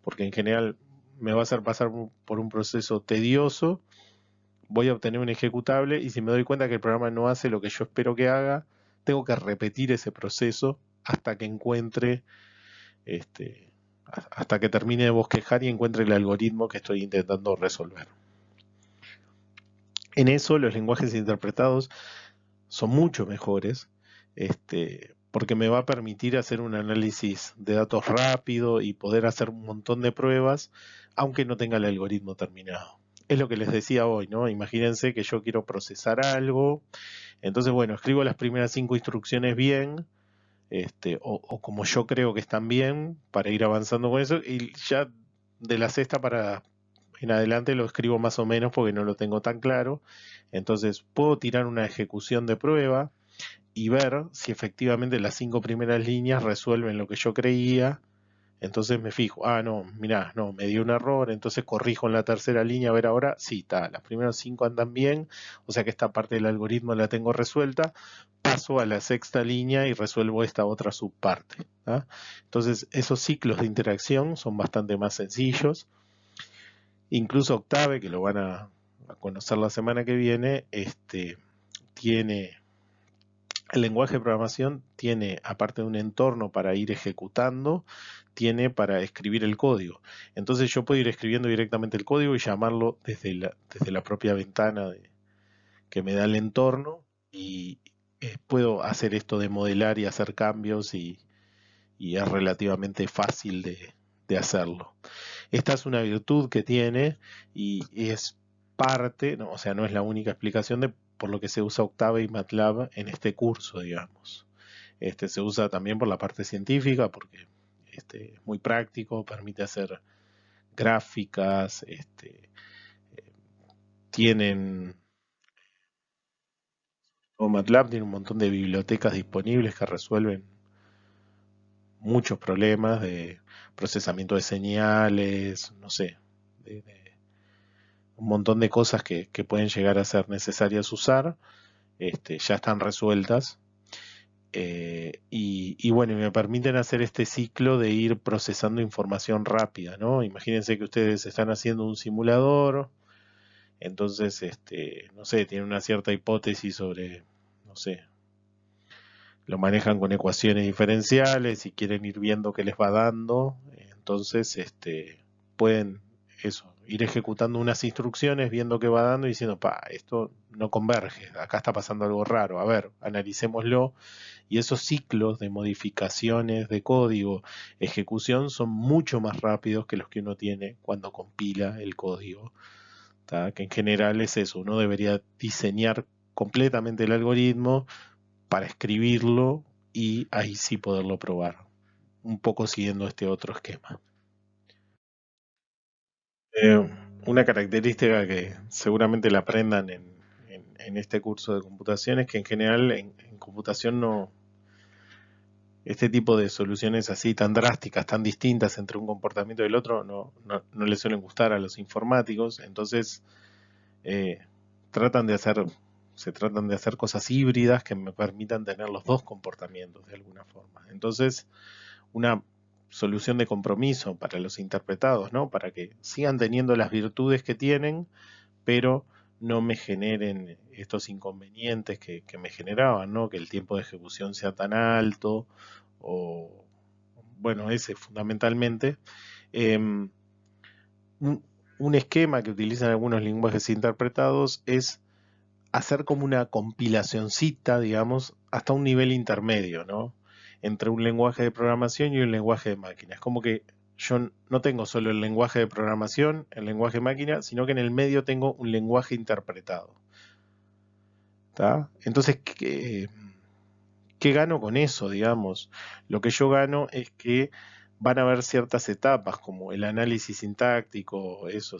porque en general me va a hacer pasar por un proceso tedioso, voy a obtener un ejecutable y si me doy cuenta que el programa no hace lo que yo espero que haga, tengo que repetir ese proceso hasta que encuentre, este, hasta que termine de bosquejar y encuentre el algoritmo que estoy intentando resolver. En eso los lenguajes interpretados son mucho mejores, porque me va a permitir hacer un análisis de datos rápido y poder hacer un montón de pruebas, aunque no tenga el algoritmo terminado. Es lo que les decía hoy, ¿no? Imagínense que yo quiero procesar algo, entonces, bueno, escribo las primeras 5 instrucciones bien, o como yo creo que están bien, para ir avanzando con eso, y ya de la sexta para en adelante lo escribo más o menos porque no lo tengo tan claro. Entonces puedo tirar una ejecución de prueba y ver si efectivamente las 5 primeras líneas resuelven lo que yo creía. Entonces me fijo, no, mirá, no, me dio un error, entonces corrijo en la tercera línea, a ver ahora, sí, está, las primeras 5 andan bien, o sea que esta parte del algoritmo la tengo resuelta, paso a la sexta línea y resuelvo esta otra subparte. ¿Tá? Entonces esos ciclos de interacción son bastante más sencillos. Incluso Octave, que lo van a conocer la semana que viene, tiene el lenguaje de programación tiene, aparte de un entorno para ir ejecutando, tiene para escribir el código. Entonces yo puedo ir escribiendo directamente el código y llamarlo desde la propia ventana que me da el entorno y puedo hacer esto de modelar y hacer cambios y es relativamente fácil de hacerlo. Esta es una virtud que tiene y es parte, no, o sea, no es la única explicación de por lo que se usa Octave y MATLAB en este curso, digamos. Se usa también por la parte científica porque es muy práctico, permite hacer gráficas, tienen, o MATLAB tiene un montón de bibliotecas disponibles que resuelven muchos problemas de procesamiento de señales, no sé, un montón de cosas que pueden llegar a ser necesarias usar, ya están resueltas. Y bueno, me permiten hacer este ciclo de ir procesando información rápida, ¿no? Imagínense que ustedes están haciendo un simulador, entonces, no sé, tienen una cierta hipótesis sobre, no sé, lo manejan con ecuaciones diferenciales y quieren ir viendo qué les va dando, entonces, pueden eso, ir ejecutando unas instrucciones, viendo qué va dando y diciendo, esto no converge, acá está pasando algo raro, a ver, analicémoslo. Y esos ciclos de modificaciones de código, ejecución, son mucho más rápidos que los que uno tiene cuando compila el código. ¿Tá? Que en general es eso, uno debería diseñar completamente el algoritmo para escribirlo y ahí sí poderlo probar. Un poco siguiendo este otro esquema. Eh, una característica que seguramente la aprendan en este curso de computación es que en general en computación no, este tipo de soluciones así tan drásticas, tan distintas entre un comportamiento y el otro, no le suelen gustar a los informáticos, entonces eh, tratan de hacer, se tratan de hacer cosas híbridas que me permitan tener los dos comportamientos de alguna forma. Entonces, una solución de compromiso para los interpretados, ¿no? Para que sigan teniendo las virtudes que tienen, pero no me generen estos inconvenientes que me generaban, ¿no? Que el tiempo de ejecución sea tan alto, o bueno, ese fundamentalmente. Un, un esquema que utilizan algunos lenguajes interpretados es hacer como una compilacioncita, digamos, hasta un nivel intermedio, ¿no? Entre un lenguaje de programación y un lenguaje de máquina. Es como que yo no tengo solo el lenguaje de programación, el lenguaje de máquina, sino que en el medio tengo un lenguaje interpretado. ¿Tá? Entonces, ¿qué gano con eso, digamos? Lo que yo gano es que van a haber ciertas etapas, como el análisis sintáctico, eso,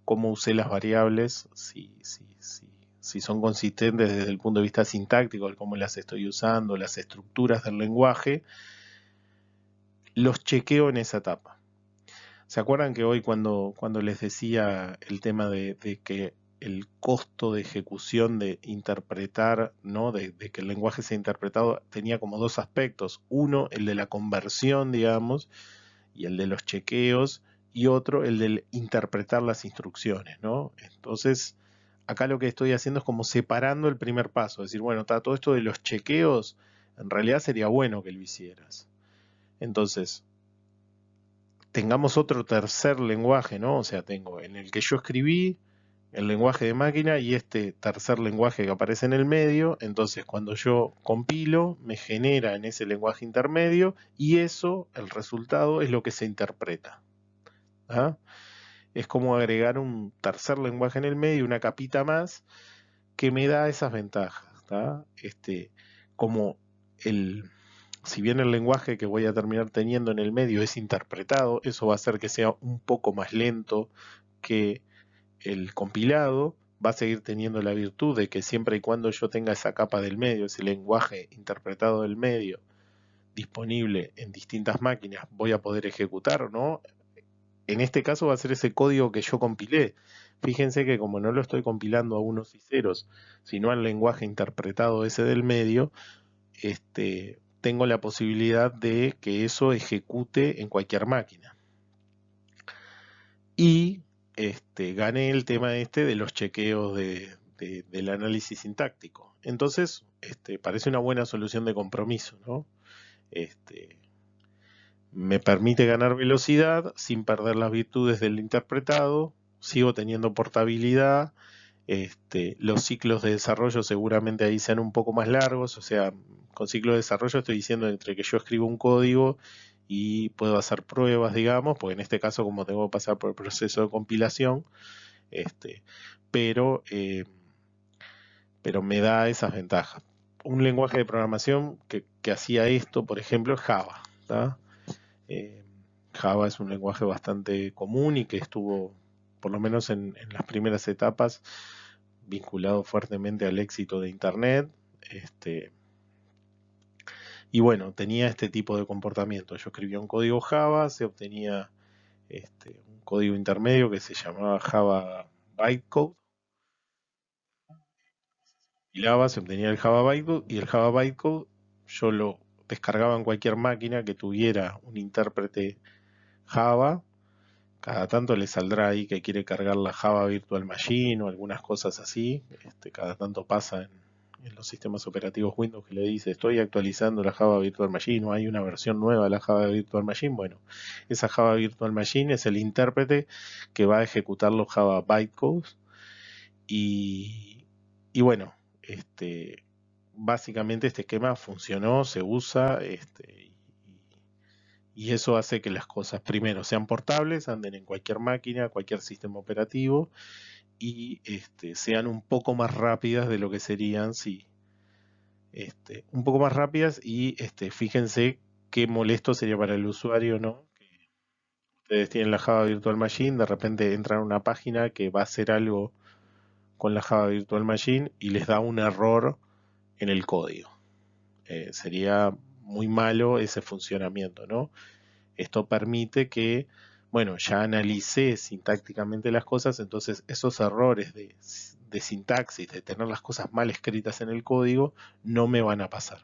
cómo usé las variables, si son consistentes desde el punto de vista sintáctico, de cómo las estoy usando, las estructuras del lenguaje, los chequeo en esa etapa. ¿Se acuerdan que hoy cuando les decía el tema de que el costo de ejecución de interpretar, ¿no? De que el lenguaje sea interpretado, tenía como dos aspectos. Uno, el de la conversión, digamos, y el de los chequeos, y otro, el de interpretar las instrucciones, ¿no? Entonces, acá lo que estoy haciendo es como separando el primer paso, es decir, bueno, todo esto de los chequeos, en realidad sería bueno que lo hicieras. Entonces, tengamos otro tercer lenguaje, ¿no? O sea, tengo en el que yo escribí el lenguaje de máquina y este tercer lenguaje que aparece en el medio. Entonces, cuando yo compilo, me genera en ese lenguaje intermedio y eso, el resultado, es lo que se interpreta. ¿Ah? Es como agregar un tercer lenguaje en el medio, una capita más, que me da esas ventajas. ¿Tá? Como el, si bien el lenguaje que voy a terminar teniendo en el medio es interpretado, eso va a hacer que sea un poco más lento que el compilado, va a seguir teniendo la virtud de que siempre y cuando yo tenga esa capa del medio, ese lenguaje interpretado del medio, disponible en distintas máquinas, voy a poder ejecutar, ¿no? En este caso va a ser ese código que yo compilé. Fíjense que como no lo estoy compilando a unos y ceros, sino al lenguaje interpretado ese del medio, tengo la posibilidad de que eso ejecute en cualquier máquina. Y gané el tema de los chequeos del análisis sintáctico. Entonces, parece una buena solución de compromiso, ¿no? Me permite ganar velocidad sin perder las virtudes del interpretado, sigo teniendo portabilidad, los ciclos de desarrollo seguramente ahí sean un poco más largos, o sea, con ciclo de desarrollo estoy diciendo entre que yo escribo un código y puedo hacer pruebas, digamos, porque en este caso como tengo que pasar por el proceso de compilación, este, pero, eh, pero me da esas ventajas. Un lenguaje de programación que hacía esto, por ejemplo, es Java. ¿Tá? Eh, Java es un lenguaje bastante común y que estuvo, por lo menos en las primeras etapas, vinculado fuertemente al éxito de Internet. Y bueno, tenía este tipo de comportamiento. Yo escribía un código Java, se obtenía un código intermedio que se llamaba Java Bytecode. Y se obtenía el Java Bytecode y el Java Bytecode yo lo descargaba en cualquier máquina que tuviera un intérprete Java. Cada tanto le saldrá ahí que quiere cargar la Java Virtual Machine o algunas cosas así. Cada tanto pasa en los sistemas operativos Windows que le dice estoy actualizando la Java Virtual Machine o hay una versión nueva de la Java Virtual Machine. Bueno, esa Java Virtual Machine es el intérprete que va a ejecutar los Java Bytecodes y bueno, básicamente este esquema funcionó, se usa, y eso hace que las cosas primero sean portables, anden en cualquier máquina, cualquier sistema operativo y sean un poco más rápidas de lo que serían si un poco más rápidas y fíjense qué molesto sería para el usuario, ¿no? Que ustedes tienen la Java Virtual Machine, de repente entran a una página que va a hacer algo con la Java Virtual Machine y les da un error en el código. Sería muy malo ese funcionamiento, ¿no? Esto permite que, bueno, ya analicé sintácticamente las cosas, entonces esos errores de sintaxis, de tener las cosas mal escritas en el código, no me van a pasar.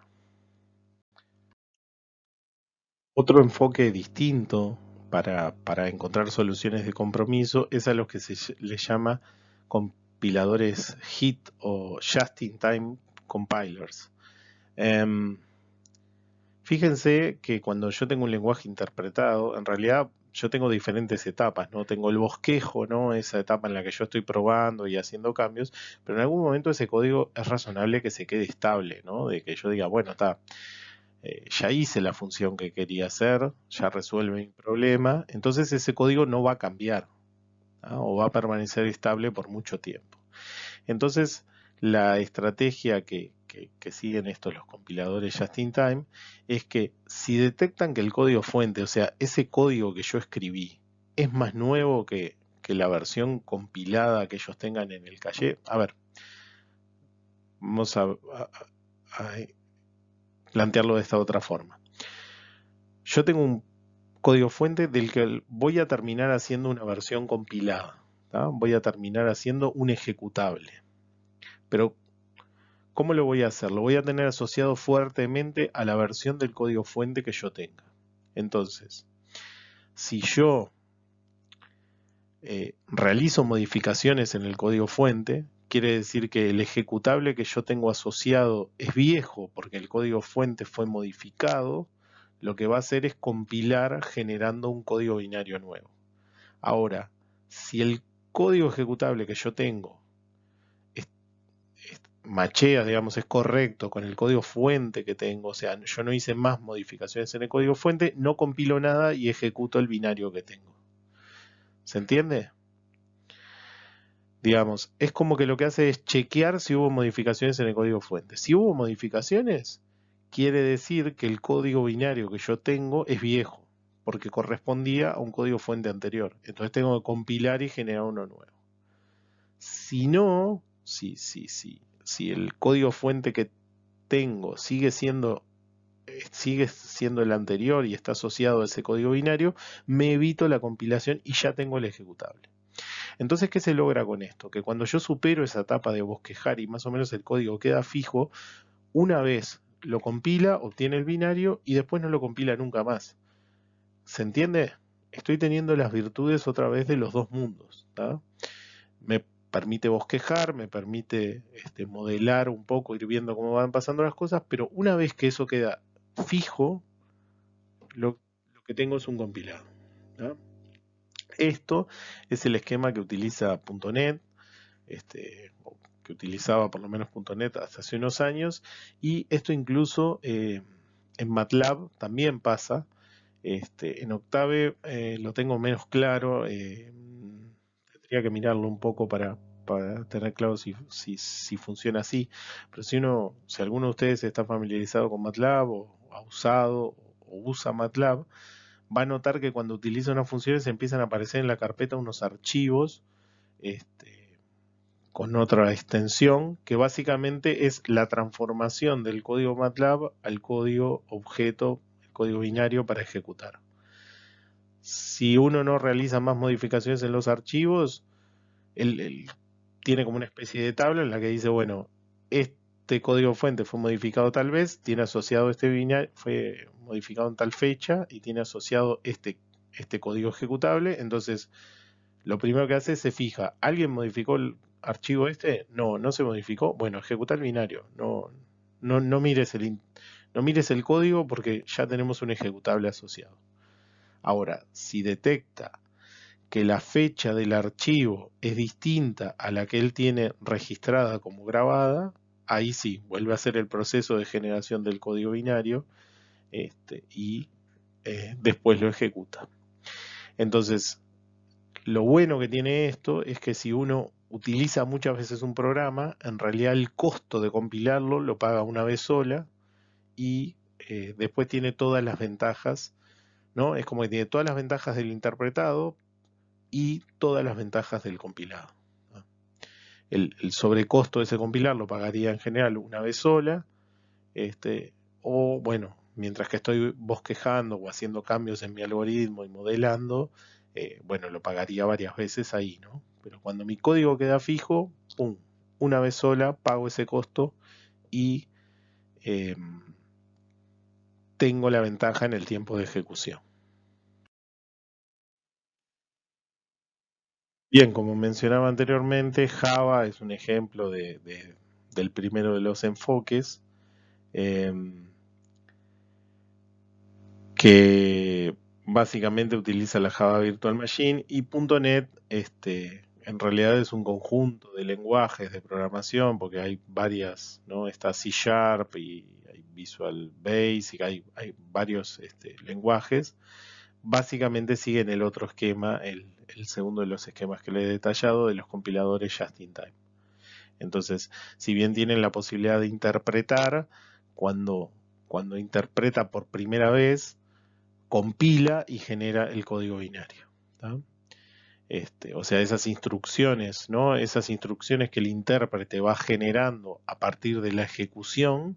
Otro enfoque distinto para encontrar soluciones de compromiso es a los que se le llama compiladores JIT o Just-in-Time Compilers. Fíjense que cuando yo tengo un lenguaje interpretado, en realidad yo tengo diferentes etapas, ¿no? Tengo el bosquejo, ¿no? Esa etapa en la que yo estoy probando y haciendo cambios, pero en algún momento ese código es razonable que se quede estable, ¿no? De que yo diga, bueno, está, ya hice la función que quería hacer, ya resuelve mi problema, entonces ese código no va a cambiar, ¿ah? O va a permanecer estable por mucho tiempo. Entonces, la estrategia que siguen estos los compiladores just in time es que si detectan que el código fuente, o sea, ese código que yo escribí, es más nuevo que la versión compilada que ellos tengan en el caché, a ver, vamos a plantearlo de esta otra forma. Yo tengo un código fuente del que voy a terminar haciendo una versión compilada. ¿tá? Voy a terminar haciendo un ejecutable. Pero, ¿cómo lo voy a hacer? Lo voy a tener asociado fuertemente a la versión del código fuente que yo tenga. Entonces, si yo realizo modificaciones en el código fuente, quiere decir que el ejecutable que yo tengo asociado es viejo porque el código fuente fue modificado. Lo que va a hacer es compilar generando un código binario nuevo. Ahora, si el código ejecutable que yo tengo machea, digamos, es correcto con el código fuente que tengo, o sea, yo no hice más modificaciones en el código fuente, no compilo nada y ejecuto el binario que tengo. ¿Se entiende? Digamos, es como que lo que hace es chequear si hubo modificaciones en el código fuente. Si hubo modificaciones, quiere decir que el código binario que yo tengo es viejo, porque correspondía a un código fuente anterior. Entonces tengo que compilar y generar uno nuevo. Si no, si el código fuente que tengo sigue siendo el anterior y está asociado a ese código binario, me evito la compilación y ya tengo el ejecutable. Entonces, ¿qué se logra con esto? Que cuando yo supero esa etapa de bosquejar y más o menos el código queda fijo, una vez lo compila, obtiene el binario y después no lo compila nunca más. ¿Se entiende? Estoy teniendo las virtudes otra vez de los dos mundos, ¿tá? Me permite bosquejar, me permite modelar un poco, ir viendo cómo van pasando las cosas, pero una vez que eso queda fijo, lo que tengo es un compilado, ¿tá? Esto es el esquema que utiliza .NET, que utilizaba por lo menos .NET hasta hace unos años, y esto incluso en MATLAB también pasa. En Octave lo tengo menos claro, tendría que mirarlo un poco para tener claro si funciona así, pero si alguno de ustedes está familiarizado con MATLAB o ha usado o usa MATLAB, va a notar que cuando utiliza unas funciones empiezan a aparecer en la carpeta unos archivos con otra extensión que básicamente es la transformación del código MATLAB al código objeto, el código binario para ejecutar. Si uno no realiza más modificaciones en los archivos, él tiene como una especie de tabla en la que dice, bueno, este código fuente fue modificado tal vez, tiene asociado este binario, fue modificado en tal fecha y tiene asociado este código ejecutable. Entonces, lo primero que hace es se fija, ¿alguien modificó el archivo este? No, no se modificó. Bueno, ejecuta el binario. No mires no mires el código porque ya tenemos un ejecutable asociado. Ahora, si detecta que la fecha del archivo es distinta a la que él tiene registrada como grabada, ahí sí, vuelve a hacer el proceso de generación del código binario y después lo ejecuta. Entonces, lo bueno que tiene esto es que si uno utiliza muchas veces un programa, en realidad el costo de compilarlo lo paga una vez sola y después tiene todas las ventajas, ¿no? Es como que tiene todas las ventajas del interpretado y todas las ventajas del compilado, ¿no? El sobrecosto de ese compilar lo pagaría en general una vez sola, o bueno, mientras que estoy bosquejando o haciendo cambios en mi algoritmo y modelando, bueno, lo pagaría varias veces ahí, ¿no? Pero cuando mi código queda fijo, ¡pum!, una vez sola pago ese costo y tengo la ventaja en el tiempo de ejecución. Bien, como mencionaba anteriormente, Java es un ejemplo del primero de los enfoques, que básicamente utiliza la Java Virtual Machine, y .NET en realidad es un conjunto de lenguajes de programación, porque hay varias, ¿no? Está C Sharp y hay Visual Basic, hay varios lenguajes. Básicamente siguen el otro esquema, el segundo de los esquemas que le he detallado, de los compiladores Just in Time. Entonces, si bien tienen la posibilidad de interpretar, cuando interpreta por primera vez, compila y genera el código binario, ¿tá? O sea, esas instrucciones, ¿no? Esas instrucciones que el intérprete va generando a partir de la ejecución,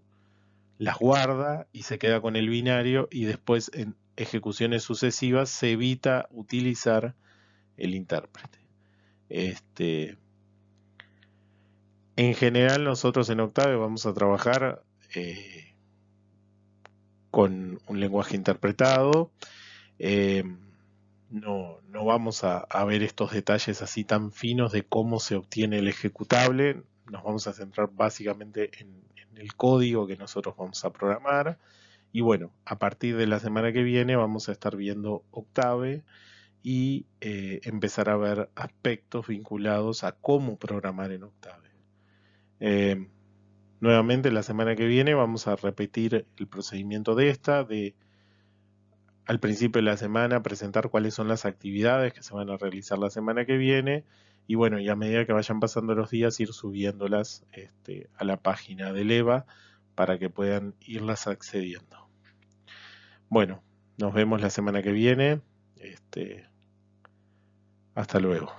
las guarda y se queda con el binario, y después en ejecuciones sucesivas se evita utilizar el intérprete. Este, en general nosotros en Octave vamos a trabajar con un lenguaje interpretado. Eh, no vamos a ver estos detalles así tan finos de cómo se obtiene el ejecutable. Nos vamos a centrar básicamente en el código que nosotros vamos a programar. Y bueno, a partir de la semana que viene vamos a estar viendo Octave y empezar a ver aspectos vinculados a cómo programar en Octave. Nuevamente la semana que viene vamos a repetir el procedimiento de al principio de la semana presentar cuáles son las actividades que se van a realizar la semana que viene y bueno, y a medida que vayan pasando los días ir subiéndolas a la página del EVA para que puedan irlas accediendo. Bueno, nos vemos la semana que viene. Hasta luego.